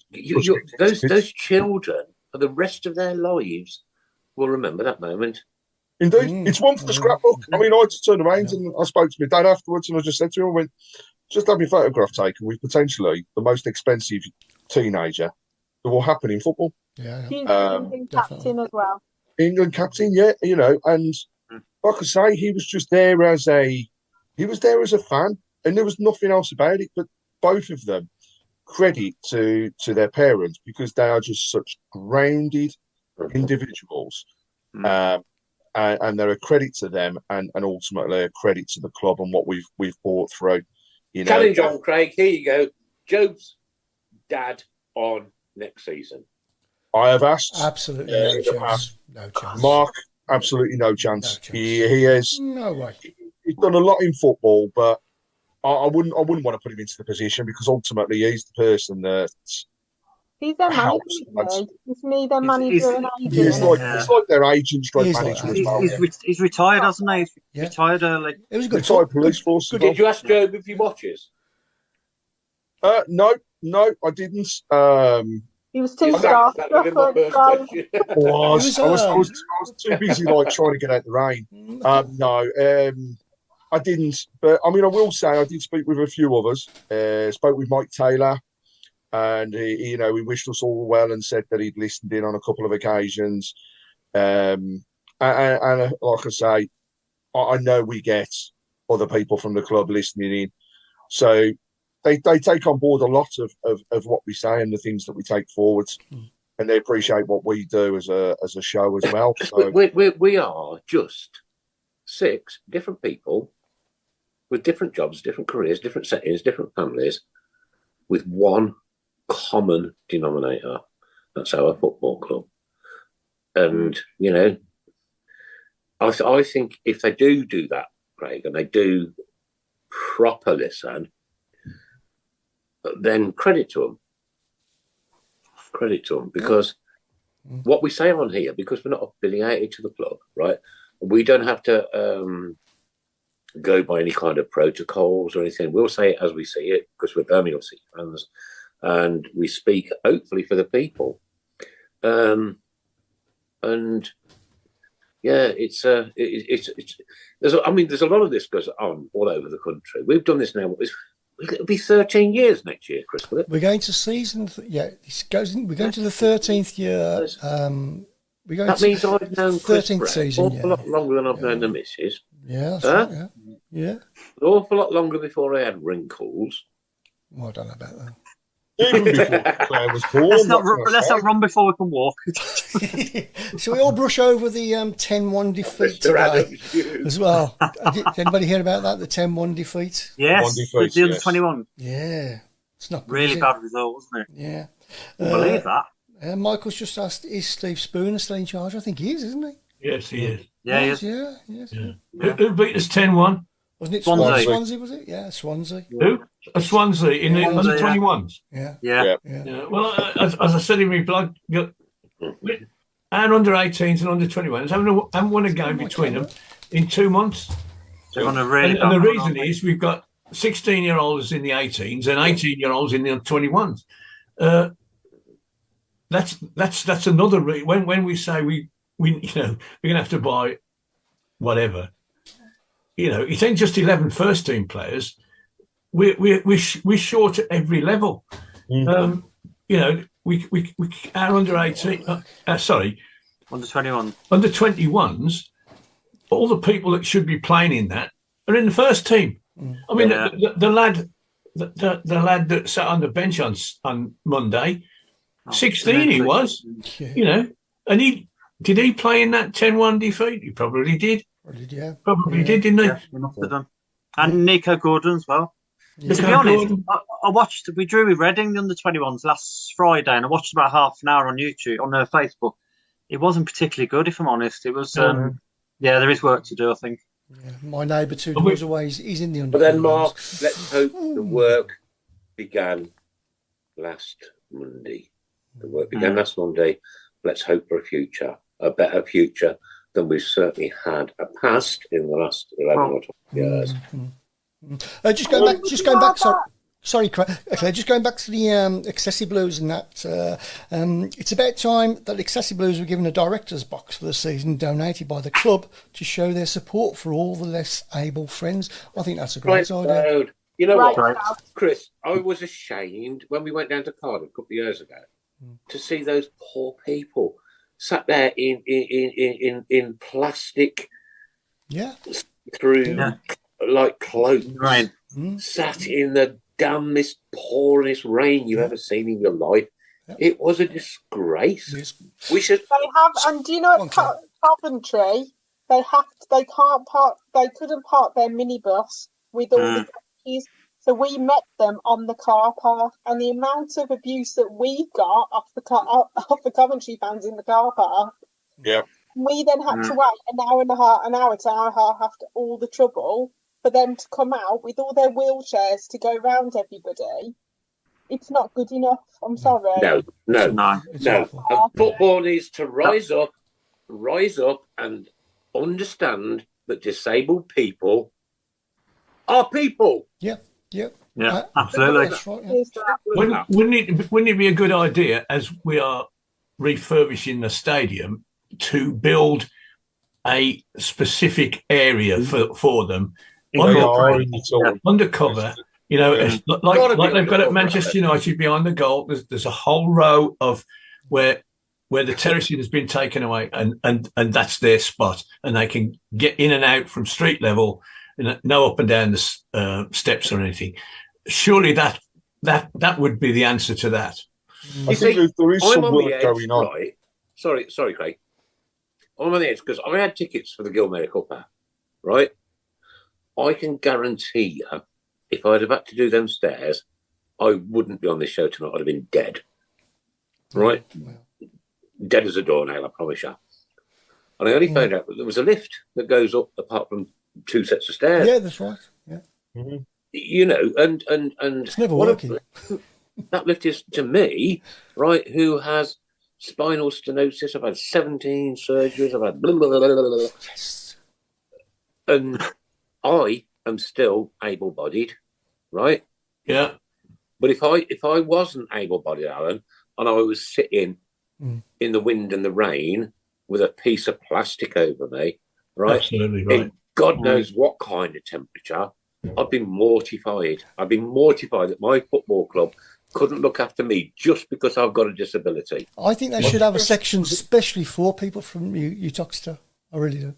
S1: those children for the rest of their lives will remember that moment.
S5: Indeed, it's one for the scrapbook. I mean, I had to turn around and I spoke to my dad afterwards, and I just said to him, I went, just have your photograph taken with potentially the most expensive teenager that will happen in football.
S2: Yeah. England captain as well.
S5: England captain, yeah, and like I say, he was just there as a fan, and there was nothing else about it. But both of them, credit to their parents, because they are just such grounded individuals, and they're a credit to them, and ultimately a credit to the club and what we've brought through.
S1: Challenge on, Craig. Here you go. Joe's dad on next season.
S5: I have asked.
S4: Absolutely no chance. No chance.
S5: Mark, absolutely no chance. He has
S4: no way.
S5: He's done a lot in football, but I wouldn't want to put him into the position, because ultimately he's the person that
S2: he's their manager. Isn't he their manager and agent?
S5: He's like their agent, manager as well.
S3: He's retired, hasn't he? He's retired early.
S4: It was a good
S5: retired police force.
S1: Did you ask Joe if he watches?
S5: No, I didn't.
S2: He was too starstruck.
S5: I was too busy trying to get out the rain. No, I didn't. But I mean, I will say I did speak with a few others. Spoke with Mike Taylor, and he wished us all well and said that he'd listened in on a couple of occasions. And like I say, I know we get other people from the club listening in, so they take on board a lot of what we say and the things that we take forward, and they appreciate what we do as a show as well. So
S1: we are just 6 different people with different jobs, different careers, different settings, different families, with one common denominator. That's our football club. And I think if they do that, Craig, and they do proper listen, then credit to them, because what we say on here, because we're not affiliated to the club, right? We don't have to go by any kind of protocols or anything. We'll say it as we see it, because we're Birmingham City fans, and we speak hopefully for the people. And yeah, it's there's a lot of this goes on all over the country. We've done this now. It'll be 13 years next year, Chris, will it?
S4: We're going to season. We're going to the 13th year.
S1: That means I've known
S4: 13th season,
S1: an awful lot longer than I've known the missus.
S4: Yeah, that's right, yeah.
S1: An awful lot longer before I had wrinkles.
S4: Well, I don't know about that.
S5: Even before Claire was born.
S3: Let's not run before we can walk.
S4: Shall we all brush over the 10-1 defeat today as well? Did anybody hear about that? The 10-1 defeat?
S3: Yes, with the under 21.
S4: Yeah, it's not good,
S3: really bad result, wasn't it?
S4: Yeah,
S3: believe that.
S4: Michael's just asked: is Steve Spooner still in charge? I think he is, isn't he?
S6: Yes, he is.
S3: Yeah, he is.
S6: Yeah. Who beat us 10-1?
S4: Wasn't it
S3: Swansea?
S4: Was it? Yeah, Swansea.
S6: Who? Swansea in the under 21s.
S4: Yeah.
S6: Well, as I said in my blog, our under 18s and under 21s haven't won a game between them in 2 months.
S3: On a really
S6: and the reason is we've got 16-year-olds in the 18s and 18-year-olds in the 21s. That's another when we say we're gonna have to buy whatever. It ain't just 11 first team players. We're short at every level.
S3: Mm-hmm.
S6: We our under 18.
S3: Under 21.
S6: Under 21s. All the people that should be playing in that are in the first team. I mean, the lad that sat on the bench on Monday, 16 he was, and did he play in that 10-1 defeat? He probably did. Probably did, didn't he?
S3: Yeah, he must have done. And Nico Gordon as well. Yeah. To be honest, we drew with Reading the under 21s last Friday, and I watched about half an hour on YouTube, on Facebook. It wasn't particularly good, if I'm honest. It was, there is work to do, I think.
S4: Yeah. My neighbour 2 doors away, he's in the under 21s.
S1: But then, Mark, let's hope the work began last Monday. The work began last Monday let's hope for a better future than we've certainly had a past in the last 11 or 12 years.
S4: Just going back. Sorry, Claire, just going back to the Excessive Blues and that. It's about time that Excessive Blues were given a director's box for the season, donated by the club to show their support for all the less able friends. I think that's a great idea.
S1: You know what, Chris? I was ashamed when we went down to Cardiff a couple of years ago to see those poor people sat there in plastic, through like cloaks, sat in the damnest, poorest rain you've ever seen in your life. It was a disgrace. We should.
S2: They have, and do you know at Coventry, they couldn't park their minibus with all the keys. So we met them on the car park, and the amount of abuse that we got off the Coventry fans in the car park.
S5: Yeah.
S2: We then had to wait an hour to an hour and a half after all the trouble for them to come out with all their wheelchairs to go round everybody. It's not good enough. I'm sorry.
S1: No. Football needs to rise up and understand that disabled people are people.
S3: Yeah, absolutely.
S2: Right,
S6: Wouldn't it be a good idea, as we are refurbishing the stadium, to build a specific area for them undercover? You know, like they've got at Manchester United behind the goal. There's a whole row of where the terracing has been taken away, and that's their spot, and they can get in and out from street level, no up and down the steps or anything. Surely that would be the answer to that.
S5: I think there is some work going on.
S1: Right? Sorry, Craig. I'm on the edge because I had tickets for the Gilmere Cuppa, right? I can guarantee you, if I'd have had to do them stairs, I wouldn't be on this show tonight. I'd have been dead, right? Dead as a doornail, I promise you. And I only found out that there was a lift that goes up apart from two sets of stairs.
S4: Yeah, that's right. Yeah.
S1: Mm-hmm. You know, and
S4: it's never working.
S1: That lift is to me, right, who has spinal stenosis. I've had 17 surgeries. I've had blah, blah, blah, blah, blah.
S4: Yes.
S1: And I am still able-bodied, right?
S6: Yeah.
S1: But if I wasn't able-bodied, Alan, and I was sitting in the wind and the rain with a piece of plastic over me, right?
S6: Absolutely right.
S1: In God knows what kind of temperature, I've been mortified. I've been mortified that my football club couldn't look after me just because I've got a disability.
S4: I think they should have a section especially for people from Uttoxeter. I really do.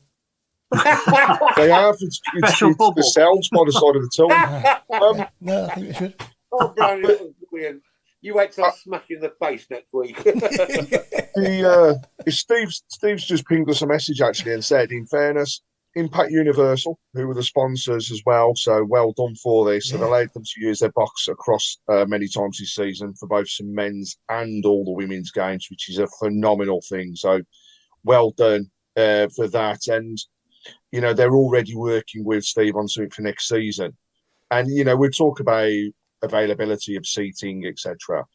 S5: They have. It's the cells by the side of the Tilton.
S4: No, I think they should.
S1: Oh, Brian, weird. You wait till I smash you in the face next week.
S5: Steve's just pinged us a message actually and said, in fairness, Impact Universal, who were the sponsors as well, so well done for this, and allowed them to use their box across many times this season for both some men's and all the women's games, which is a phenomenal thing. So well done for that. And, you know, they're already working with Steve on something for next season. And, you know, we'll talk about availability of seating, etc.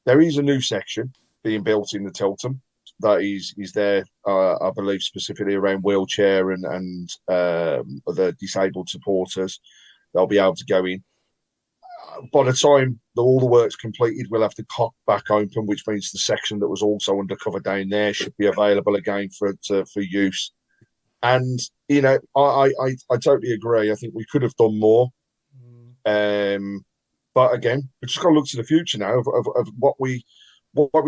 S5: There is a new section being built in the Tilton that is there, I believe, specifically around wheelchair and other disabled supporters. They'll be able to go in. By the time all the work's completed, we'll have the cop back open, which means the section that was also undercover down there should be available again for use. And, you know, I totally agree. I think we could have done more. But again, we just got to look to the future now of what we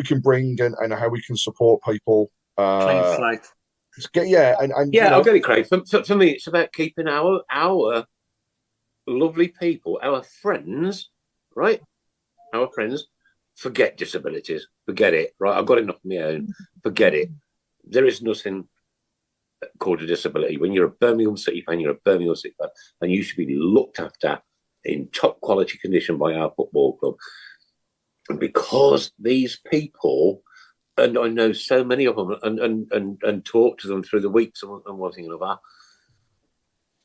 S5: can bring and how we can support people.
S3: Clean slate.
S1: And
S5: you know,
S1: I'll get it, Craig. For me, it's about keeping our lovely people, our friends, right? Our friends, forget disabilities. Forget it, right? I've got enough of my own. Forget it. There is nothing called a disability. When you're a Birmingham City fan, you're a Birmingham City fan, and you should be looked after in top quality condition by our football club. And because these people, and I know so many of them, and talk to them through the weeks and one thing and another,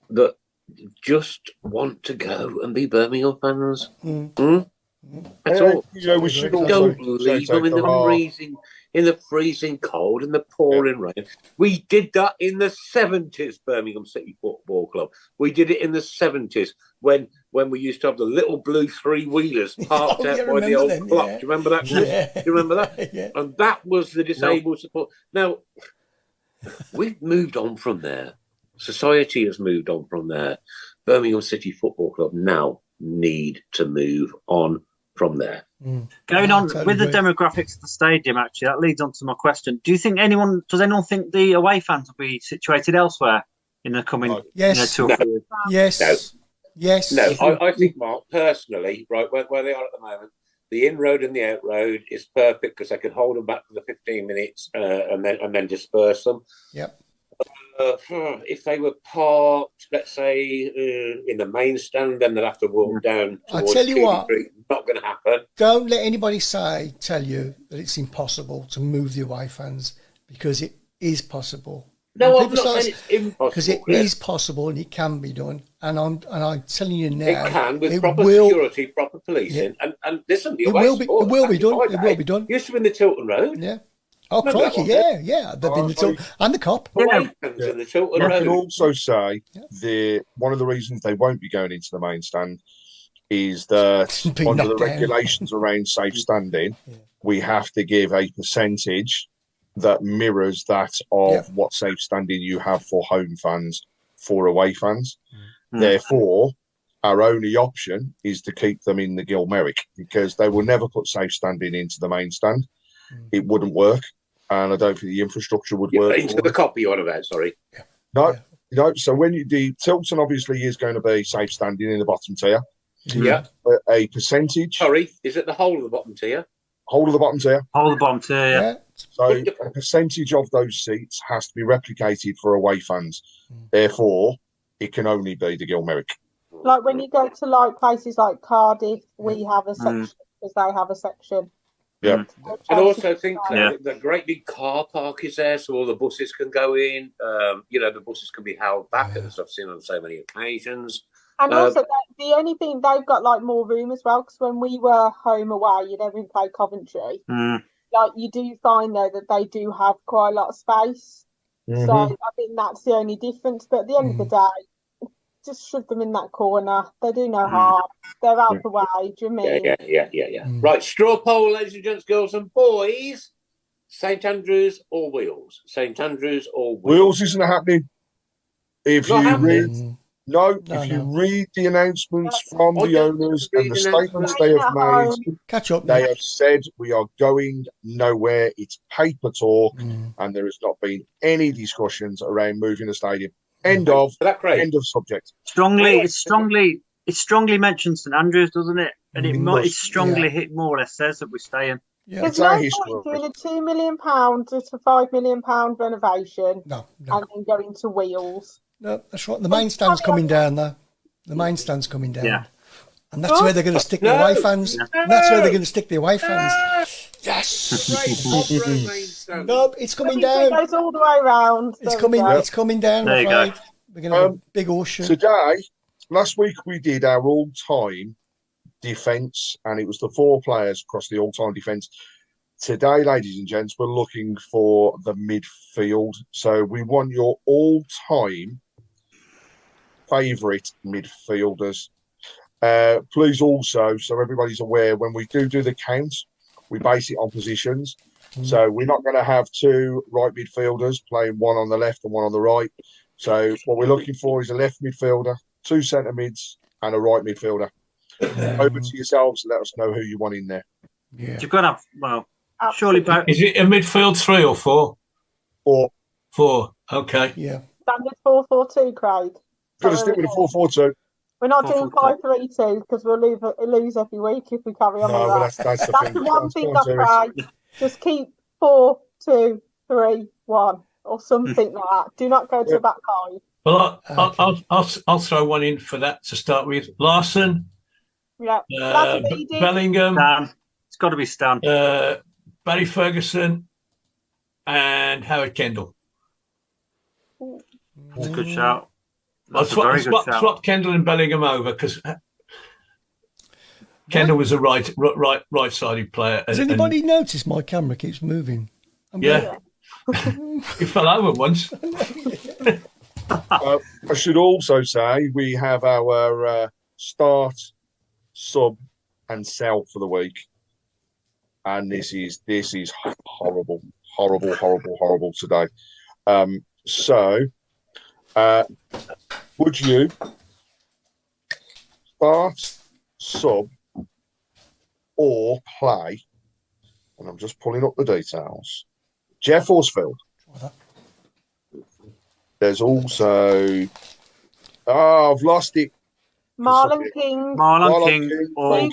S1: that just want to go and be Birmingham fans. That's all.
S5: You know, we should also
S1: don't leave them in the in the freezing cold, in the pouring rain. We did that in the 70s, Birmingham City Football Club. We did it in the 70s when we used to have the little blue three-wheelers parked out by the old clock. Do you remember that, Chris? Do you remember that?
S4: Yeah.
S1: And that was the disabled support. Now, we've moved on from there. Society has moved on from there. Birmingham City Football Club now need to move on from there.
S3: Going on with the demographics of the stadium, actually, that leads on to my question. Does anyone think the away fans will be situated elsewhere in the coming
S4: Yes.
S3: 2 or 3 years?
S4: Yes.
S1: No.
S4: Yes.
S1: No, I think, Mark, personally, right, where they are at the moment, the in-road and the out-road is perfect because they can hold them back for the 15 minutes and then disperse them.
S4: Yep.
S1: If they were parked, let's say, in the main stand, then they'd have to walk down towards
S4: I tell you what,
S1: Street. Not going to happen.
S4: Don't let anybody tell you that it's impossible to move the away fans, because it is possible.
S1: No, I'm not saying it's impossible.
S4: Because it is possible and it can be done. And I'm telling you now,
S1: it can with proper security, proper policing, and listen,
S4: it will be done. It will be done.
S1: Used to be in the Tilton Road.
S4: Yeah. Oh, crikey, yeah. They've been the Tilton and the Cop.
S1: In the Tilton Road.
S5: I can also say one of the reasons they won't be going into the main stand is that under the regulations around safe standing, we have to give a percentage that mirrors that of what safe standing you have for home fans for away fans. Therefore, our only option is to keep them in the Gilmerick, because they will never put safe standing into the main stand. It wouldn't work, and I don't think the infrastructure would work.
S1: Into the copy you're on about, sorry.
S5: No. So when the Tilton obviously is going to be safe standing in the bottom tier.
S1: Yeah.
S5: A percentage.
S1: Sorry, is it the whole of the bottom tier?
S5: Whole of the bottom tier.
S3: Whole of the bottom tier, yeah.
S5: So a percentage of those seats has to be replicated for away fans. Therefore, it can only be the Gilmerick.
S2: Like when you go to places like Cardiff, we have a section because they have a section.
S5: Yeah.
S1: And also think the great big car park is there, so all the buses can go in. The buses can be held back, as I've seen on so many occasions.
S2: And also, the only thing, they've got more room as well, because when we were home away, we played Coventry. You do find though that they do have quite a lot of space. So I think that's the only difference. But at the end of the day, just shove them in that corner. They do no harm. They're out the way. Do you mean?
S1: Yeah. Right, straw poll, ladies and gents, girls and boys. St Andrews or Wheels? St Andrews or Wheels?
S5: Wheels isn't happening. If you read the announcements from the owners and the statements they have made, they have said we are going nowhere. It's paper talk, and there has not been any discussions around moving the stadium. End of subject.
S3: It strongly mentions St Andrews, doesn't it? And it strongly hit more or less says that we're staying.
S2: Yeah. There's no point doing a £2 million to £5 million renovation and then going to Wheels.
S4: No, that's right. The main stand's coming down, though. The main stand's coming down. Yeah. And that's where they're going to stick the away fans. No. And that's where they're going to stick the away fans. Yes! No, it's coming down.
S2: It goes all the way around.
S4: It's coming down, I'm afraid. We're going to have a big ocean.
S5: Today, last week, we did our all-time defence, and it was the 4 players across the all-time defence. Today, ladies and gents, we're looking for the midfield. So we want your all-time favourite midfielders. Please also, so everybody's aware, when we do the count, we base it on positions. So we're not going to have 2 right midfielders playing one on the left and one on the right. So what we're looking for is a left midfielder, 2 centre mids, and a right midfielder. Over to yourselves and let us know who you want in there.
S3: Yeah. You've got to have, surely.
S6: Is it a midfield 3 or 4?
S5: 4.
S6: 4. Okay.
S4: Yeah.
S2: Standard 4-4-2, Craig.
S5: Got to stick with a 4-4-2.
S2: We're not doing 5-3-2 because we'll lose every week if we carry on with that. That's the one thing I say. Just keep 4-2-3-1 or something like that. Do not go to the back 5.
S6: Well, I'll throw one in for that to start with. Larson.
S2: Yeah.
S6: Bellingham.
S3: Stan. It's got to be Stan.
S6: Barry Ferguson and Howard Kendall.
S3: That's a good shout.
S6: I'll swap Kendall and Bellingham over because Kendall was a right-sided player.
S4: Has anybody noticed my camera keeps moving?
S6: Yeah. He fell over once.
S5: I should also say we have our start, sub, and sell for the week, and this is horrible today. So, would you start, sub, or play? And I'm just pulling up the details. Jeff Horsfield. There's also, I've lost it.
S2: Marlon King.
S3: Or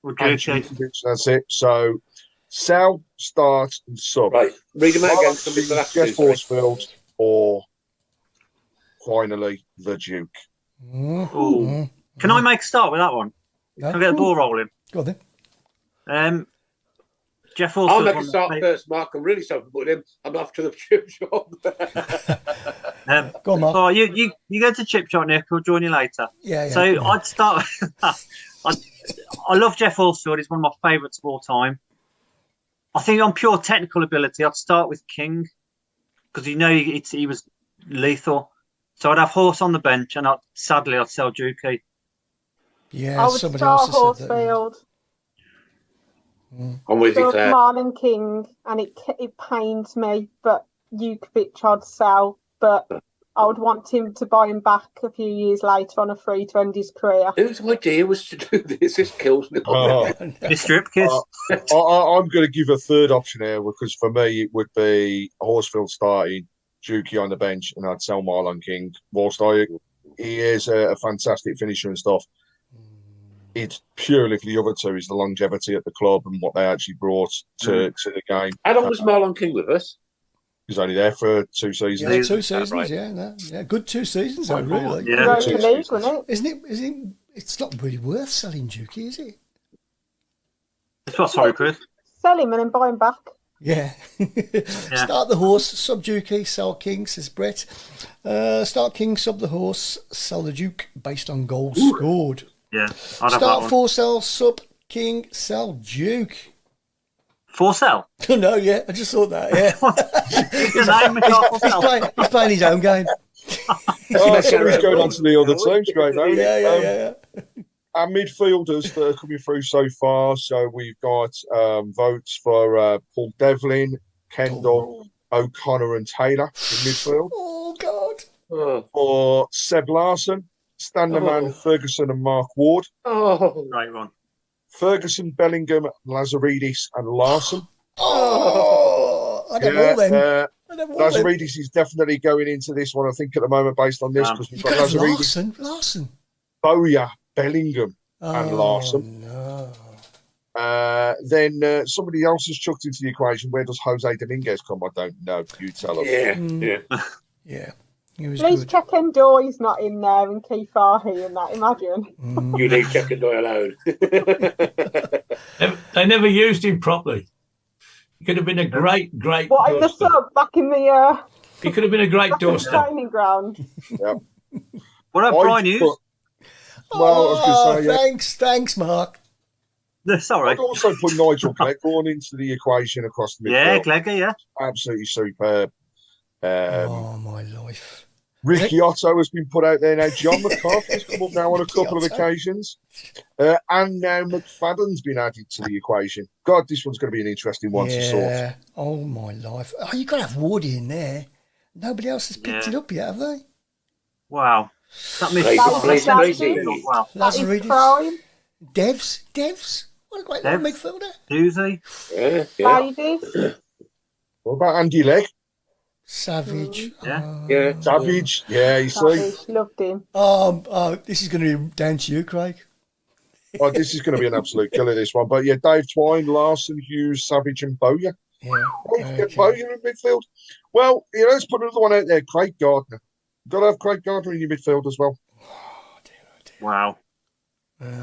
S2: Vukovic.
S5: That's it. So, sell, start, and sub.
S1: Right, read them out again.
S5: Jeff Horsfield, or finally the Duke.
S3: Ooh. Can I make a start with that one? Can I get the ball rolling?
S4: Go on then.
S3: Jeff Horsfield.
S1: I'll make a start first, Mark. I'm really sorry for putting him. I'm off to the chip shop.
S4: Go on, Mark.
S3: Oh, you go to chip shop, Nick. I'll join you later.
S4: Yeah.
S3: So I'd start. I love Jeff Horsfield. He's one of my favourites of all time. I think on pure technical ability, I'd start with King because he was lethal. So I'd have Horse on the bench, and sadly I'd sell Dukey.
S4: Yeah,
S2: I would start Horsfield.
S1: I'm with you, Claire.
S2: Marlon King, and it pains me, but Vukovic I'd sell, but I would want him to buy him back a few years later on a free to end his career.
S1: Whose idea was to do this? This kills me.
S3: Mr. Ipkiss.
S5: I'm going to give a third option here because for me it would be Horsfield starting, Dukey on the bench, and I'd sell Marlon King. Whilst he is a fantastic finisher and stuff, it's purely for the other two is the longevity at the club and what they actually brought to the game.
S1: How long was Marlon King with us?
S5: He was only there for 2 seasons.
S4: Yeah, 2 seasons. Right. Yeah, good 2 seasons. Though, really.
S3: Yeah,
S2: Isn't
S4: it? It's not really worth selling Dukey, is it?
S3: It's what, sorry, Chris.
S2: Sell him and then buy him back.
S4: Yeah. Start the Horse, sub Dukey, sell King, says Brett. Start King, sub the Horse, sell the Duke based on goals scored.
S3: Yeah,
S4: start 4 sell, sub King, sell Duke.
S3: 4 sell?
S4: No, yeah, I just thought that. Yeah, he's playing his own game.
S5: So he's going on to the other teams, great man.
S4: Yeah.
S5: Our midfielders that are coming through so far. So we've got votes for Paul Devlin, Kendall, O'Connor, and Taylor in midfield.
S4: Oh God!
S5: For Seb Larson, Standerman, Ferguson, and Mark Ward.
S1: Oh,
S3: right one.
S5: Ferguson, Bellingham, Lazaridis, and Larson.
S4: I don't know them.
S5: Lazaridis is definitely going into this one, I think, at the moment, based on this, because we've got Lazaridis,
S4: Larson,
S5: Bowyer, Bellingham, and Larson.
S4: No.
S5: Then somebody else has chucked into the equation. Where does Jose Dominguez come? I don't know. You tell us.
S2: Yeah. At least Checkendor's not in there and Keith Fahy and that, imagine.
S1: You leave Checkendor alone.
S6: They never used him properly. He could have been a great
S2: What, in the sub, back in the...
S6: he could have been a great doorstep.
S2: Training ground.
S5: Yeah.
S3: What about Brian Hughes?
S5: I was going to say,
S4: thanks, Mark.
S3: Sorry.
S5: I'd also put Nigel Clegg into the equation across the midfield.
S3: Yeah, Clegg, yeah.
S5: Absolutely superb.
S4: My life.
S5: Ricky Otto has been put out there now. John McCarthy's come up now on a couple of occasions. And now McFadden's been added to the equation. God, this one's going to be an interesting one to sort.
S4: Yeah. Oh, my life. Oh, you've got to have Wardy in there. Nobody else has picked it up yet, have they?
S3: Wow. That
S2: Lazaridis.
S4: Devs. What a great little midfielder.
S3: Doozy.
S2: Yeah.
S5: What about Andy Legg?
S4: Savage.
S5: Savage. Yeah, you see.
S2: Loved him.
S4: This is going to be down to you, Craig.
S5: Oh, this is going to be an absolute killer, this one. But yeah, Dave Twine, Larson, Hughes, Savage, and Bowyer.
S4: Yeah.
S5: Get Bowyer in midfield. Well, let's put another one out there. Craig Gardner. You've got to have Craig Gardner in your midfield as well.
S4: Oh, dear.
S3: Wow.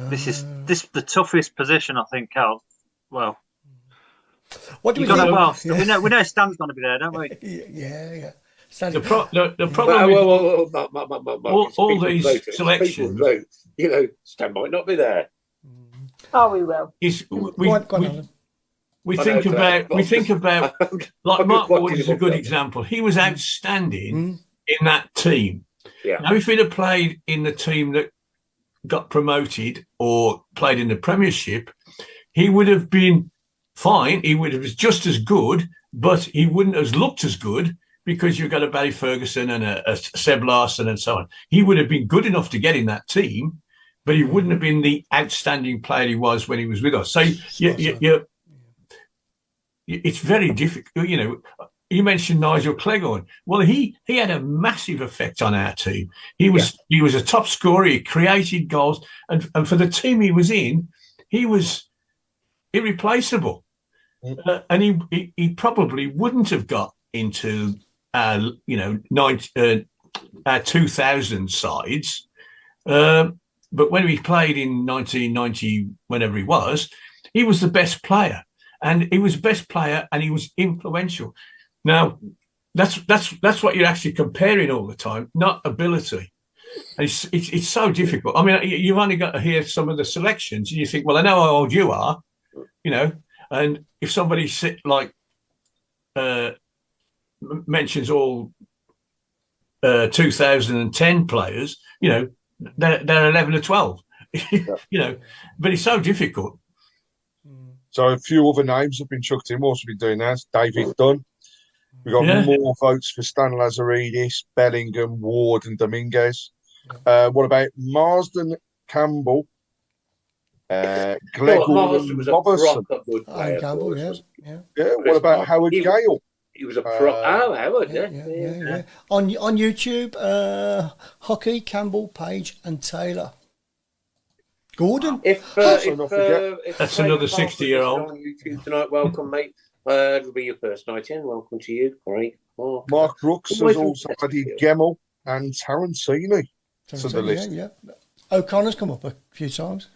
S3: This is the toughest position, I think, Cal. Well,
S4: what do we think?
S3: We know Stan's going to be there, don't we?
S4: Yeah.
S6: The problem with all these selections,
S1: Stan might not be there.
S2: Oh, we will.
S6: we think about like Mark Ward is a good example. He was outstanding in that team.
S1: Yeah.
S6: Now, if he'd have played in the team that got promoted or played in the Premiership, he would have been fine. He would have been just as good, but he wouldn't have looked as good because you've got a Barry Ferguson and a Seb Larson and so on. He would have been good enough to get in that team, but he wouldn't have been the outstanding player he was when he was with us. So it's very difficult. You know, you mentioned Nigel Cleghorn. Well, he had a massive effect on our team. He was a top scorer. He created goals, and for the team he was in, he was irreplaceable. And he probably wouldn't have got into our 2000 sides. But when we played in 1990, whenever he was the best player, and he was best player, and he was influential. Now, that's what you're actually comparing all the time, not ability. And it's so difficult. I mean, you've only got to hear some of the selections, and you think, well, I know how old you are, you know. And if somebody mentions all 2010 players, you know, they're 11 or 12, you know. But it's so difficult.
S5: So a few other names have been chucked in whilst we've been doing that. David Dunn. We've got more votes for Stan Lazaridis, Bellingham, Ward and Dominguez. What about Marsden, Campbell, Gleghorn and Robertson?
S4: Campbell,
S5: yeah. What about Howard Gale?
S1: He was a pro. Howard,
S4: yeah. On YouTube, Hockey, Campbell, Page and Taylor. Gordon?
S1: If
S6: that's another 60-year-old.
S1: On YouTube tonight, welcome, mate. It'll be your first night in. Welcome to you. Great. Oh.
S5: Mark Brooks has also added Gemmell and Tarantini to the list.
S4: Yeah. O'Connor's come up a few times.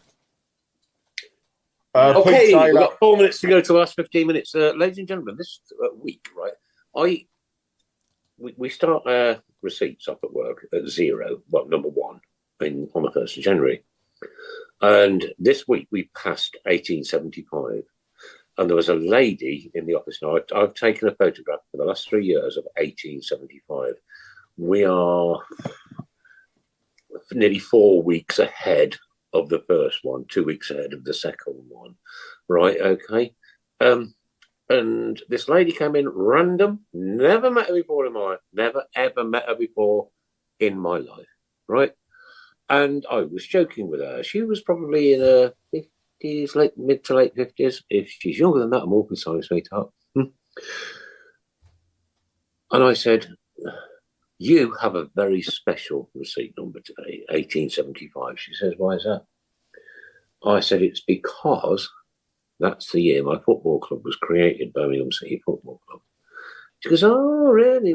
S1: Okay, we've got 4 minutes to go to the last 15 minutes. Ladies and gentlemen, this week, right, we start our receipts off at work at 0, well, number 1, on the 1st of January. And this week we passed 1875. And there was a lady in the office. Now, I've taken a photograph for the last 3 years of 1875. We are nearly 4 weeks ahead of the first one, 2 weeks ahead of the second one. Right, okay. And this lady came in random, never met her before in my life, never ever met her before in my life, right? And I was joking with her. She was probably in her 50s, mid to late 50s. If she's younger than that, I'm awfully sorry, sweetheart. And I said, you have a very special receipt number today, 1875. She says, why is that? I said, it's because that's the year my football club was created, Birmingham City Football Club. She goes, oh, really?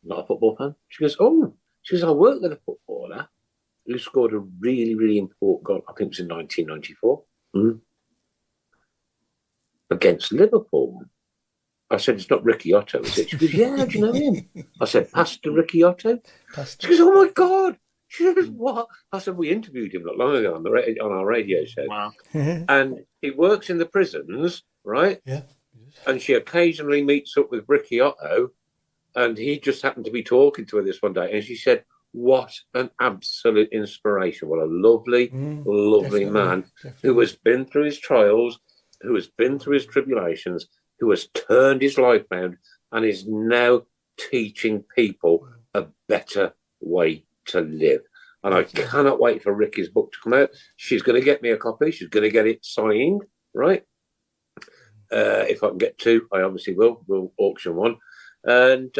S1: Not a football fan. She goes, oh. She goes, I worked with a footballer who scored a really, really important goal. I think it was in 1994 against Liverpool. I said, it's not Ricky Otto, is it? She goes, yeah, do you know him? I said, Pastor Ricky Otto? She goes, oh, my God. She goes, what? I said, we interviewed him not long ago on our radio show.
S3: Wow.
S1: And he works in the prisons, right?
S4: Yeah.
S1: And she occasionally meets up with Ricky Otto. And he just happened to be talking to her this one day. And she said, what an absolute inspiration. What a lovely man who has been through his trials, who has been through his tribulations, who has turned his life around and is now teaching people a better way to live. And I cannot wait for Ricky's book to come out. She's going to get me a copy. She's going to get it signed, right? If I can get 2, I obviously will. We'll auction one. And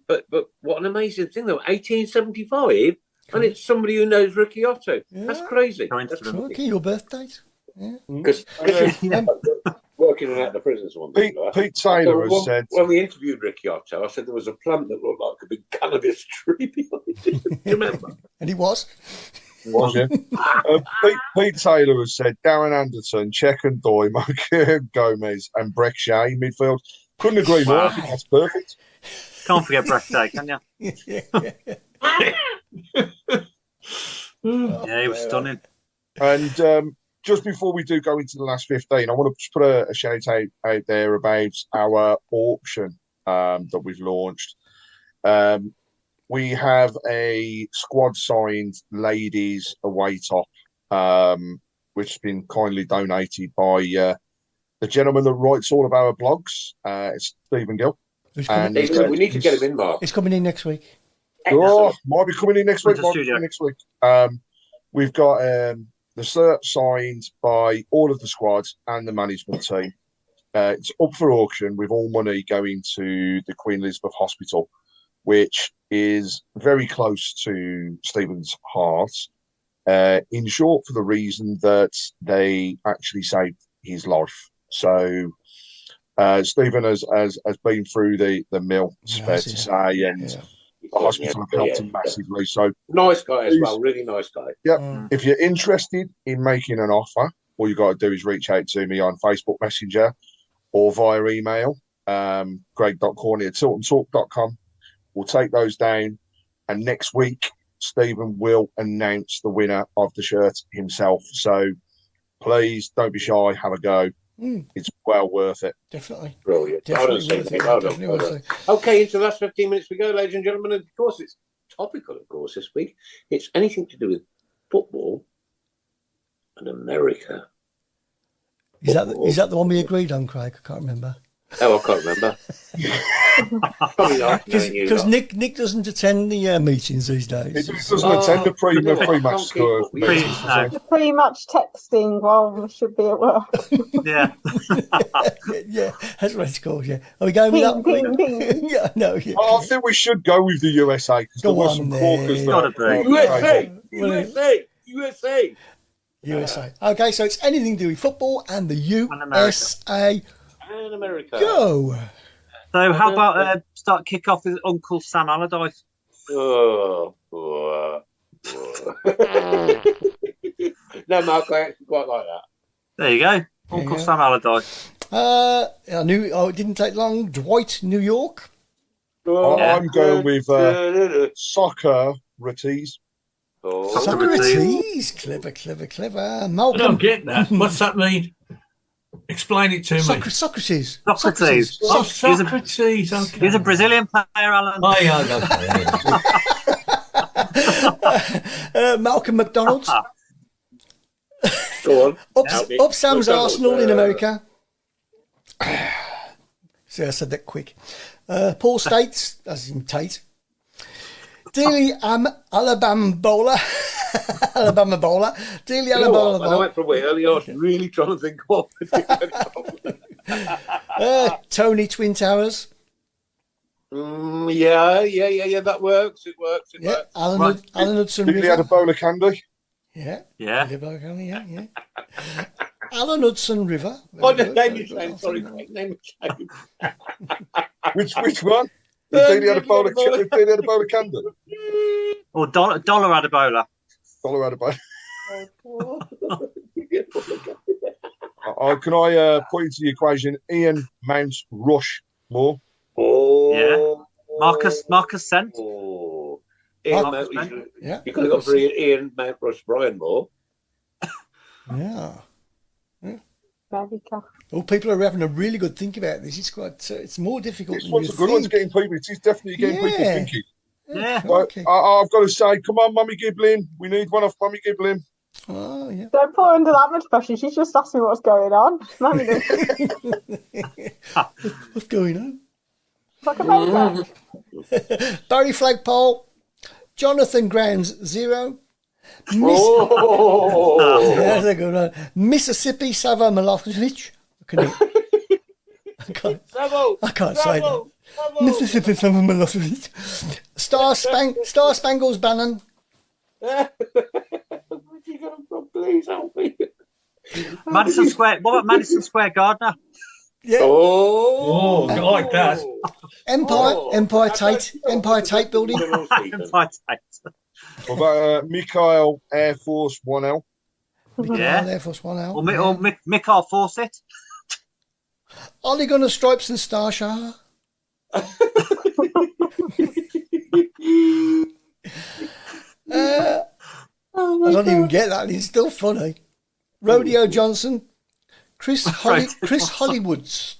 S1: but what an amazing thing though, 1875, and it's somebody who knows Ricky Otto. Yeah. That's crazy. That's
S4: okay, your birthday.
S1: Because working out the prisons one.
S5: Pete Taylor has said
S1: when we interviewed Ricky Otto, I said there was a plant that looked like a big cannabis tree behind it. Do you remember?
S4: And he was.
S5: Was it? Pete Taylor has said Darren Anderson, Czech and Doy, Mike Gomez, and Breck Shea midfield. Couldn't agree more. I think that's perfect.
S3: Can't forget Breck Shea, can you? Yeah, he was stunning.
S5: And just before we do go into the last 15, I want to just put a shout out there about our auction that we've launched. We have a squad signed ladies away top, which has been kindly donated by the gentleman that writes all of our blogs. It's Stephen Gill.
S1: We need to get him in, Mark.
S4: It's coming in next week.
S5: Oh, might be coming in next week. We've got the cert signed by all of the squads and the management team. It's up for auction with all money going to the Queen Elizabeth Hospital, which is very close to Stephen's heart. In short, for the reason that they actually saved his life. So Stephen has been through the mill, it's fair to say, and the hospital have helped him massively. So
S1: nice guy as well, really nice guy.
S5: Yeah. If you're interested in making an offer, all you got to do is reach out to me on Facebook Messenger or via email, greg.corney@tiltontalk.com. We'll take those down, and next week Stephen will announce the winner of the shirt himself. So please don't be shy, have a go. It's well worth it.
S4: Definitely.
S1: Brilliant. Okay, into the last 15 minutes we go, ladies and gentlemen. Of course, it's topical, of course, this week. It's anything to do with football and America.
S4: Is that the one we agreed on, Craig? I can't remember.
S1: Oh, I can't remember. Probably not.
S4: Because Nick doesn't attend the meetings these days.
S5: He doesn't attend the pre-match score.
S2: Pre-match texting while we should be at work.
S3: Yeah.
S4: Yeah, that's what it's called, yeah. Are we going with that?
S2: Ding.
S4: Yeah, no. Yeah.
S5: I think we should go with the USA, because there were some corkers
S1: there.
S4: USA. Okay, so it's anything to do with football and the USA.
S1: And America.
S4: Go.
S3: So how about start kick off with Uncle Sam Allardyce?
S1: No, Mark, I actually quite like that.
S3: There you go. Uncle Sam Allardyce.
S4: I knew. Oh, it didn't take long. Dwight, New York.
S5: I'm going with Socrates.
S4: Socrates. Clever. Malcolm.
S6: I don't get that. What's that mean? Explain it to me.
S4: Socrates.
S3: Oh, Socrates.
S6: Okay.
S3: He's a Brazilian player, Alan.
S6: Oh, yeah, okay.
S4: Malcolm McDonald.
S1: Go on.
S4: Up Sam's Arsenal in America. See, I said that quick. Paul States, as in Tate. Dealey Alabama Bowler. Alabama Bowler. Dealey Alabama Bowler.
S1: I went for a wee earlier. I was really trying to think what.
S4: Tony Twin Towers.
S1: Yeah. That works. It works.
S4: Alan Hudson River.
S5: Dealey had a bowl of candy.
S4: Yeah.
S3: Yeah.
S4: Alan Hudson River.
S1: Name your chain. Sorry, name your chain.
S5: Which one? Dealey had a bowl of candy.
S3: Or Dollar had a bowler.
S5: Dollar had a bowl. Can I put into the equation Ian Mount Rushmore?
S3: Yeah. Marcus Sent.
S1: Ian Mount. You could have got for Ian Mount Rush Brian Moore.
S4: Yeah. Well, people are having a really good think about this. It's quite. It's more difficult.
S5: This one's a good one. It's getting people. It's definitely getting people thinking.
S3: Yeah.
S5: Okay. I've got to say, come on, Mummy Giblin. We need one off Mummy Giblin.
S4: Oh, yeah.
S2: Don't put her under that much pressure. She's just asked me what's going on.
S4: What's going on?
S2: Like a paper.
S4: Barry Flagpole. Jonathan Grounds 0. That's a good one. Mississippi Savo Milosevic. I can't say that. Mississippi Savo Milosevic. Star Spangles Bannon.
S1: Where'd you go from? Please help me.
S3: Madison Square. What about Madison Square Gardner?
S4: Yeah.
S6: Oh, I like that.
S4: Empire Tate Building.
S3: Empire Tate.
S5: What about Mikhail Air Force 1L?
S3: Yeah.
S4: Air Force 1L.
S3: Or Mikhail Fawcett.
S4: Ollie Gunner Stripes and Starshire. I don't even get that. It's still funny. Rodeo Johnson, Chris Hollywoods.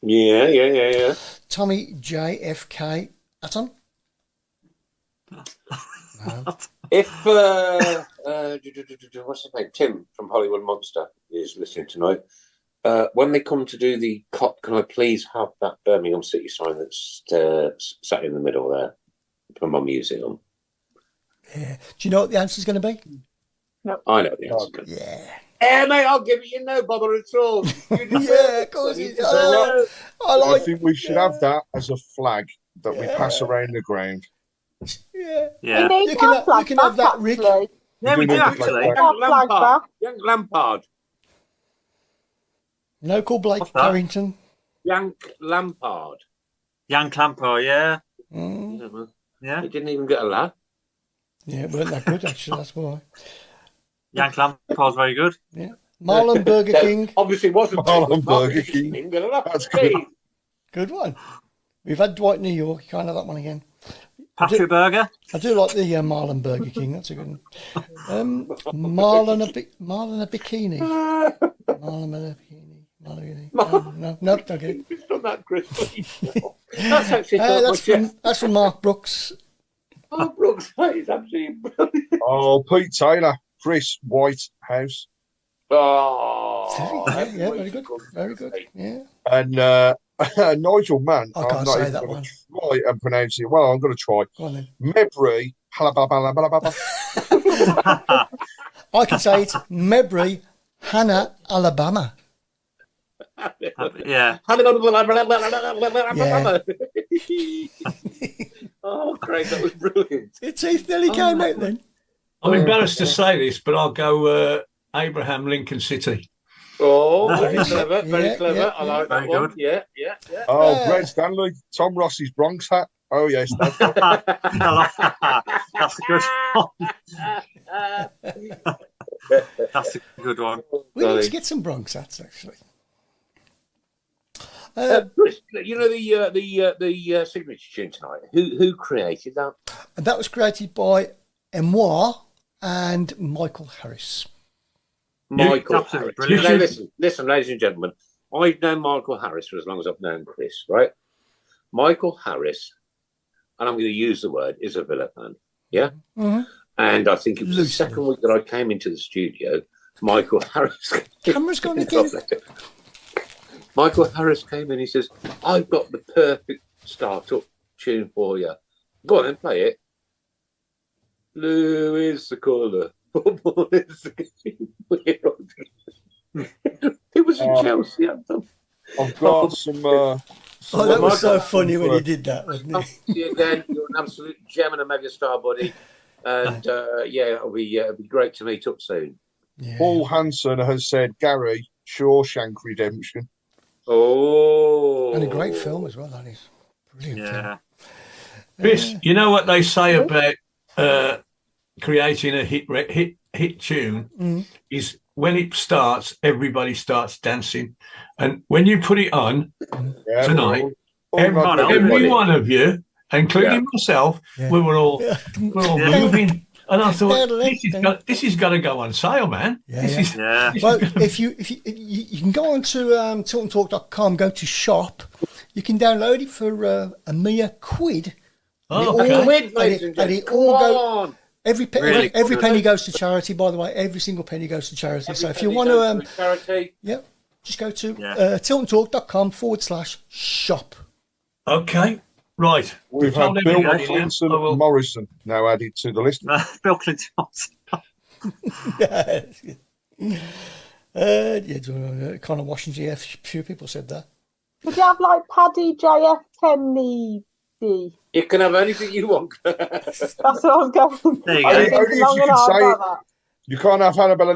S1: Yeah.
S4: Tommy JFK. Atom? No.
S1: If what's his name? Tim from Hollywood Monster is listening tonight. When they come to do the COP, can I please have that Birmingham City sign that's sat in the middle there for my museum?
S4: Yeah. Do you know what the answer's going to be?
S2: No.
S1: I know the answer.
S4: Yeah.
S1: Yeah, mate, I'll give you no bother at all.
S4: Yeah, of course it is.
S5: I think we should have that as a flag that we pass around the ground.
S4: Yeah.
S2: You
S4: can have that, Rick.
S3: Yeah, we do actually.
S1: Young Lampard.
S4: Local Blake Carrington.
S1: Yank Lampard.
S3: Yank Lampard, yeah.
S1: Yeah. He didn't even get a laugh.
S4: Yeah, it weren't that good, actually, that's why.
S3: Yank Lampard's very good.
S4: Yeah. Marlon Burger King.
S1: Obviously wasn't.
S5: Marlon Burger King.
S1: That's good.
S4: Good one. We've had Dwight New York. You can't have that one again.
S3: Patrick Burger.
S4: I do like the Marlon Burger King. That's a good one. Marlon a bikini. Marlon a bikini. No, okay.
S1: It's not that crispy. That's actually
S4: that's from Mark Brooks.
S1: Mark Brooks, that is absolutely brilliant.
S5: Oh, Pete Taylor, Chris Whitehouse.
S1: Oh,
S4: yeah, very good. Very good. Yeah.
S5: And Nigel Mann.
S4: I can't say that one.
S5: Try and pronounce it. Well, I'm going to try.
S4: Go on then.
S5: Mebry.
S4: I can say it. Mebry, Hannah, Alabama.
S3: Yeah.
S1: Oh, Craig, that was brilliant.
S4: Your teeth nearly came out then.
S6: I'm embarrassed to say this, but I'll go Abraham Lincoln City.
S1: Oh, very clever, very clever.
S4: Yeah,
S1: I like that
S3: very
S1: one.
S3: good.
S1: Yeah.
S5: Oh, Brett Stanley, Tom Ross's Bronx hat. Oh, yes.
S3: That's a good one. That's a good one.
S4: We need to get some Bronx hats, actually.
S1: Chris, you know the signature tune tonight. Who created that?
S4: And that was created by Emoir and Michael Harris.
S1: Michael Harris. Now, listen, ladies and gentlemen. I've known Michael Harris for as long as I've known Chris, right? Michael Harris, and I'm going to use the word, is a Villa fan. Yeah?
S4: Mm-hmm.
S1: And I think it was the second week that I came into the studio, Michael Harris.
S4: Camera's gone again.
S1: Michael Harris came in, he says, I've got the perfect start-up tune for you. Go on and play it. Blue is the colour. Football is the game. It was a Chelsea anthem.
S5: I've got some...
S4: that was so funny when he did that, wasn't it?
S1: Again, you're an absolute gem and a megastar, buddy. And it'll be great to meet up soon.
S4: Yeah.
S5: Paul Hansen has said, Gary, Shawshank Redemption.
S4: Oh, and a great film as well. That is brilliant.
S3: Yeah,
S6: Chris, you know what they say about creating a hit tune is when it starts, everybody starts dancing, and when you put it on tonight, every one of you, including myself, we were all moving. And I thought, this has got to go on sale, man.
S4: Well, if you can go on to tiltontalk.com, go to shop, you can download it for a mere quid. Every penny goes to charity. By the way, every single penny goes to charity. So if you want to,
S1: charity,
S4: just go to tiltontalk.com/shop.
S6: Okay. Right.
S5: We've had Bill Clinton Morrison now added to the list.
S3: Bill Clinton Morrison.
S4: Connor Washington, a few people said that.
S2: Would you have like Paddy JF Kennedy?
S1: You can have anything you want.
S2: That's what I was going.
S3: There you
S5: go. Only if you can say it. You can't have Hannibal.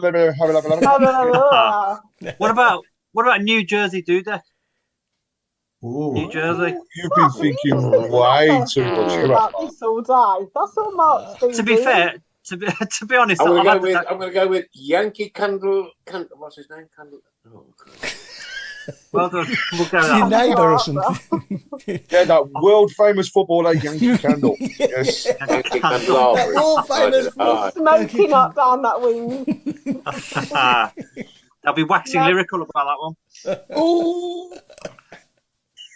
S3: What about New Jersey Dudek?
S5: Ooh.
S3: New Jersey.
S5: You've been thinking way too much
S2: about this all day. That's all Mark's been
S3: To be fair, to be honest,
S1: I'm going to go with Yankee Candle. What's his name? Candle. Oh,
S3: Well done. We'll go
S4: Your
S3: that.
S4: neighbour or something.
S5: Yeah, that world famous footballer Yankee Candle. Yes.
S1: Yankee Candle.
S4: That world famous
S2: Smoking up down that wing.
S3: I'll be waxing lyrical about that one.
S5: Ooh.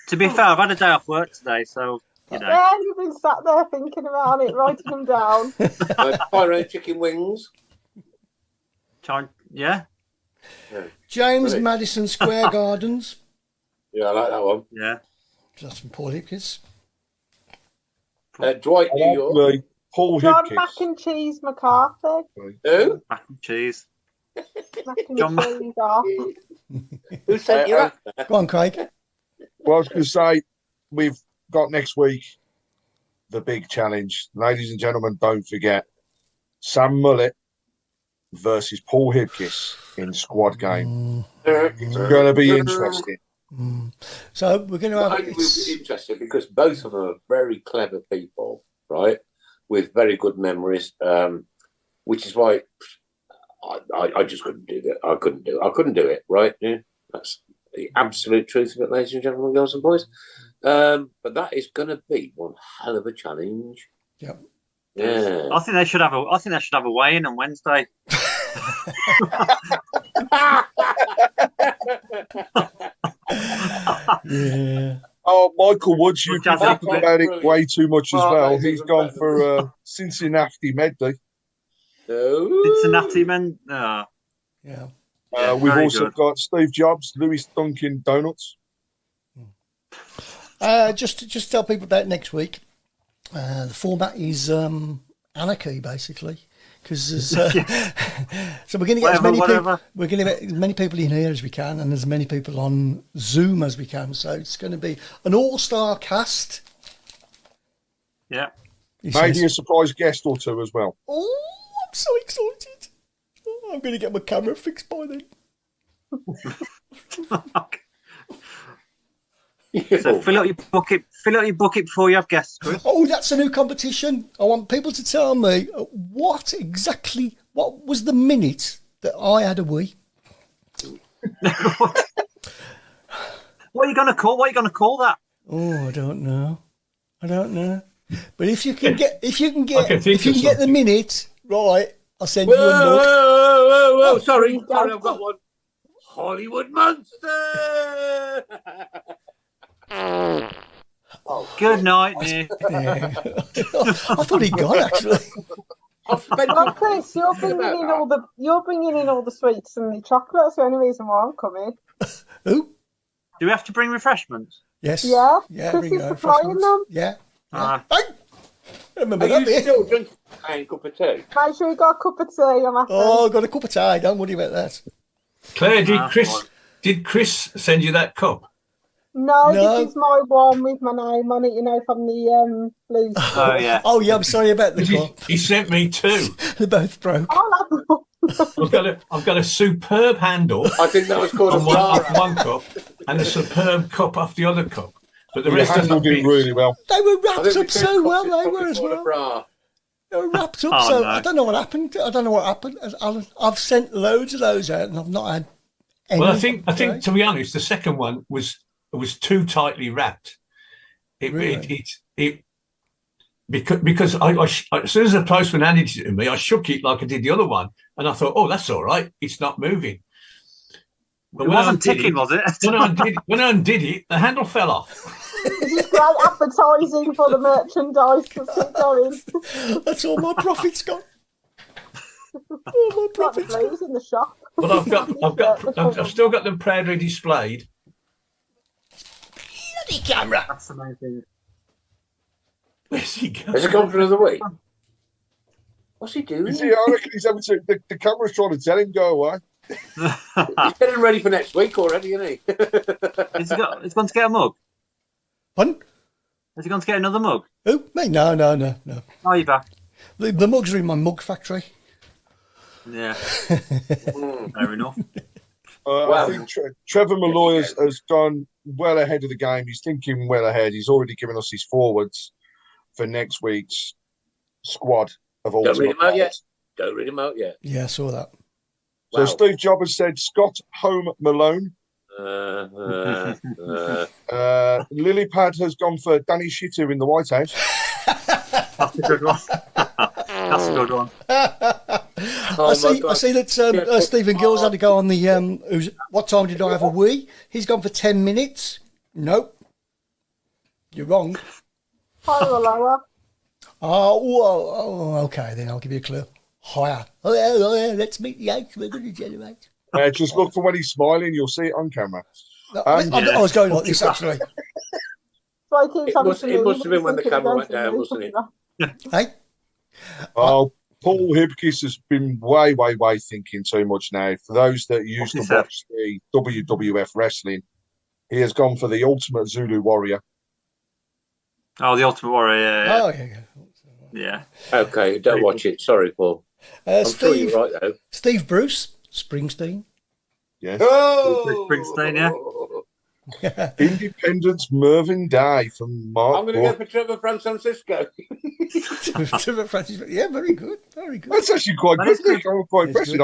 S3: To be fair, I've had a day off work today, so you know.
S2: Yeah, you've been sat there thinking about it, writing them down.
S1: Pyro chicken wings.
S3: Yeah.
S4: James Madison Square Gardens.
S1: Yeah, I like that one.
S3: Yeah.
S4: That's from Paul Hipkins.
S1: Dwight New York.
S5: Paul
S2: John
S5: Hipkins.
S2: Mac and Cheese McCarthy.
S1: Who?
S3: Mac and cheese.
S2: Mac and
S3: John
S2: Cheese Arthur.
S1: Who sent you up?
S4: Go on, Craig.
S5: Well, I was going to say, we've got next week the big challenge. Ladies and gentlemen, don't forget Sam Mullet versus Paul Hipkiss in squad game. It's going to be interesting.
S4: So we're going to have.
S1: It will be interesting because both of them are very clever people, right? With very good memories, which is why I just couldn't do that. I couldn't do it, right? Yeah, that's the absolute truth of it, ladies and gentlemen, girls and boys. But that is going to be one hell of a challenge.
S4: Yep.
S1: Yeah.
S3: I think they should have a weigh-in on Wednesday.
S4: Yeah.
S5: Oh, Michael Woods, you've been
S3: Jazzy.
S5: talking about it way too much as well.
S1: mate,
S5: He's gone for Cincinnati Medley.
S3: Cincinnati men.
S4: Yeah.
S5: We've
S3: very
S5: also
S3: good.
S5: got Steve Jobs, Louis Dunkin' Donuts.
S4: Just tell people about next week. The format is anarchy, basically, because so we're going to get we're going to get as many people in here as we can, and as many people on Zoom as we can. So it's going to be an all-star cast.
S3: Yeah.
S5: Maybe a surprise guest or two as well.
S4: Oh, I'm so excited! Oh, I'm going to get my camera fixed by then.
S3: So fill out your bucket before you have guests, Chris.
S4: Oh, that's a new competition. I want people to tell me what was the minute that I had a wee.
S3: What are you going to call that?
S4: Oh, I don't know. But if you can get the minute right, I'll send you a mug.
S1: Whoa! Sorry, I've got one. Hollywood Monster.
S3: Good night, Nick.
S4: Yeah. I thought he'd gone actually.
S2: Well, Chris, you're bringing in all the sweets and the chocolate. That's the only reason why I'm coming.
S4: Who?
S3: Do we have to bring refreshments?
S4: Yes.
S2: Yeah.
S4: Yeah.
S2: Chris is supplying them.
S4: Yeah.
S3: Ah.
S4: Hey! Remember
S1: Are
S4: that
S1: you
S4: bit?
S1: still drinking a cup of tea?
S2: Make sure you got a cup of tea. I'm after.
S4: Oh, I got a cup of tea. Don't worry about that.
S6: Claire, did Chris send you that cup?
S2: No, this is my one with my name on it, from the blues.
S3: Oh, yeah.
S4: Oh, yeah, I'm sorry about the cup.
S6: He sent me two.
S4: They're both broke.
S6: I've got a superb handle
S1: I think that was called a
S6: off
S1: bar.
S6: one cup and a superb cup off the other cup. But the
S5: The
S6: rest of
S5: handle
S6: them
S5: did really well.
S4: They were
S1: I
S4: wrapped
S1: think we
S4: up
S1: could
S4: so well,
S1: probably
S4: they were as
S1: call it a
S4: well.
S1: bra.
S4: They were wrapped up,
S3: Oh,
S4: so
S3: no.
S4: I don't know what happened. I've sent loads of those out, and I've not had any.
S6: Well, I think to be honest, the second one was too tightly wrapped. Because as soon as the postman handed it to me, I shook it like I did the other one, and I thought, oh, that's all right, it's not moving. But
S3: It wasn't ticking, was it?
S6: when I undid it, the handle fell off.
S2: This is great advertising for the merchandise. Keep going.
S4: That's all my profits got. All my
S2: Like the
S4: profits got.
S2: blues in the shop.
S6: But I've still got them proudly displayed.
S4: Bloody camera.
S3: That's the main thing.
S6: Where's he going?
S1: Has it gone for another week? What's he doing?
S5: You see, I reckon he's having to. The camera's trying to tell him go away.
S1: He's getting ready for next week already, isn't he?
S3: Has he gone to get a mug?
S4: Pardon?
S3: Has he gone to get another mug?
S4: Who? Me? No.
S3: Oh, you're back.
S4: The mugs are in my mug factory.
S3: Yeah. Fair enough.
S5: I think Trevor Malloy has gone well ahead of the game. He's thinking well ahead. He's already given us his forwards for next week's squad of all.
S1: Don't read him out yet.
S4: Yeah, I saw that.
S5: So
S1: Wow.
S5: Steve Jobs has said Scott Home Malone, Lilypad has gone for Danny Shitter in the White House.
S3: That's a good one. That's a good one.
S4: I see that Stephen Gill's had to go on the what time did I have a wee? He's gone for 10 minutes. Nope. You're wrong.
S2: Higher or lower?
S4: Oh, okay, then I'll give you a clue. Higher. Oh, yeah, let's meet the H. We're going to generate.
S5: Just look for when he's smiling. You'll see it on camera.
S4: No, I was going like this, actually.
S1: It must have been when the camera went down, wasn't it?
S4: Hey?
S5: Oh, Paul Hibkis has been way thinking too much now. For those that used to watch the WWF wrestling, he has gone for the Ultimate Zulu Warrior.
S3: Oh, the Ultimate Warrior, yeah.
S4: Oh, yeah.
S1: Okay, don't watch it. Sorry, Paul. I'm sure you're right, though.
S4: Steve Bruce, Springsteen.
S5: Yes.
S3: Oh! Springsteen, yeah.
S5: Independence Mervyn Day from Mark.
S1: I'm going to go for Trevor Francisco.
S4: Trevor Francisco. Yeah, very good. Very good.
S5: That's actually quite good. I'm quite impressed.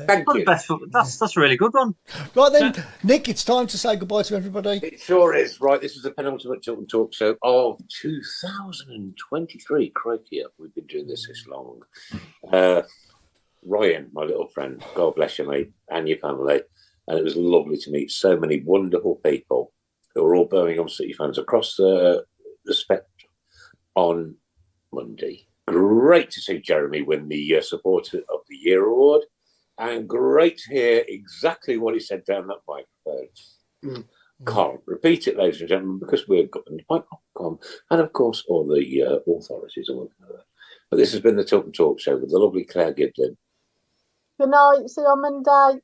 S1: Thank you.
S3: That's a really good one.
S4: Right then, Nick, it's time to say goodbye to everybody.
S1: It sure is. Right, this is the penultimate Tilton Talk Show of 2023. Crikey, we've been doing this long. Ryan, my little friend, God bless you, mate, and your family. And it was lovely to meet so many wonderful people who are all Birmingham City fans across the spectrum on Monday. Great to see Jeremy win the Supporter of the Year award, and great to hear exactly what he said down that microphone. Can't repeat it, ladies and gentlemen, because we've got the microphone, and of course all the authorities are working on that. But this has been the Tilton Talk Show with the lovely Claire Giblin.
S2: Good night. See you on Monday.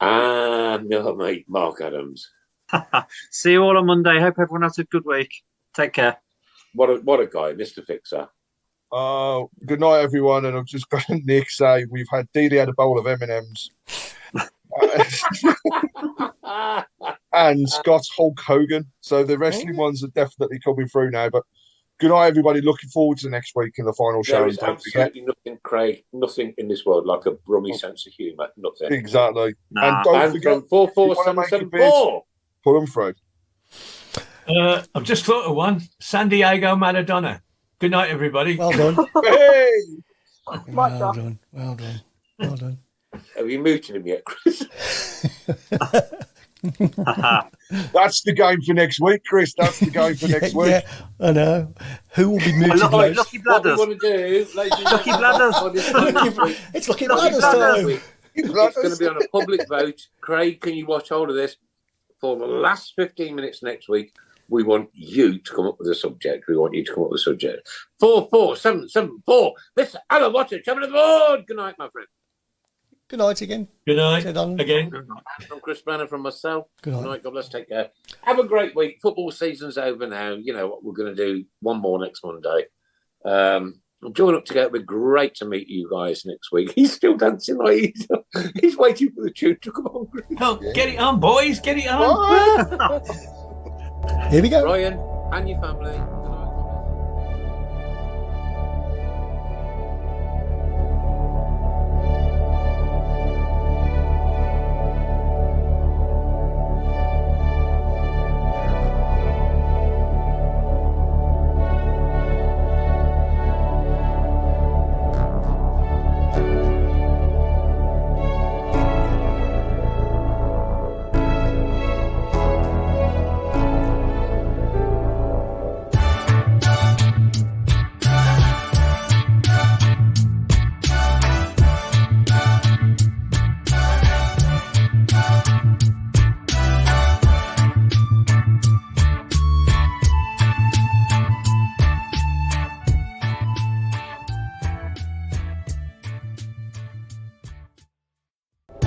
S1: And your mate, Mark Adams.
S3: See you all on Monday. Hope everyone has a good week. Take care.
S1: What a guy, Mr. Fixer.
S5: Good night, everyone. And I've just got Nick say we've had Dealey had a bowl of M&Ms. And Scott's Hulk Hogan. So the wrestling ones are definitely coming through now. But good night, everybody. Looking forward to next week in the final show.
S1: There is absolutely nothing, Craig, nothing in this world like a brummy sense of humour. Nothing.
S5: Exactly.
S3: Nah.
S5: And don't forget,
S1: 44774.
S5: Put them through.
S6: I've just thought of one. San Diego Maradona. Good night, everybody.
S4: Well done.
S5: Hey!
S4: Well done.
S1: Have you muted him yet, Chris?
S5: That's the game for next week, Chris. That's the game for next week.
S4: Yeah, I know. Who will be muted most?
S3: Lucky Bladders.
S1: What we want to do,
S3: Lucky Bladders.
S4: It's Lucky Bladders time.
S1: It's going to be on a public vote. Craig, can you watch hold of this? For the last 15 minutes next week, we want you to come up with a subject. 44774. Mr. Alan Watson, chairman of the board. Good night, my friend.
S4: Good night again.
S6: Good night.
S3: Again.
S1: From Chris Banner, from myself.
S4: Good night.
S1: God bless. Take care. Have a great week. Football season's over now. You know what we're going to do. One more next Monday. Join up together. It'll be great to meet you guys next week. He's still dancing like he's waiting for the tune to come on.
S6: Oh, get it on, boys. Get it on.
S4: Here we go.
S1: Ryan and your family.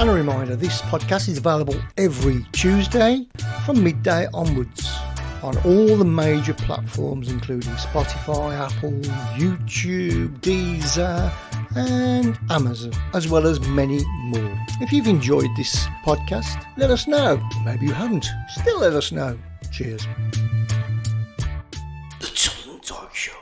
S4: And a reminder, this podcast is available every Tuesday from midday onwards on all the major platforms, including Spotify, Apple, YouTube, Deezer, and Amazon, as well as many more. If you've enjoyed this podcast, let us know. Maybe you haven't. Still let us know. Cheers. The Tilton Talk Show.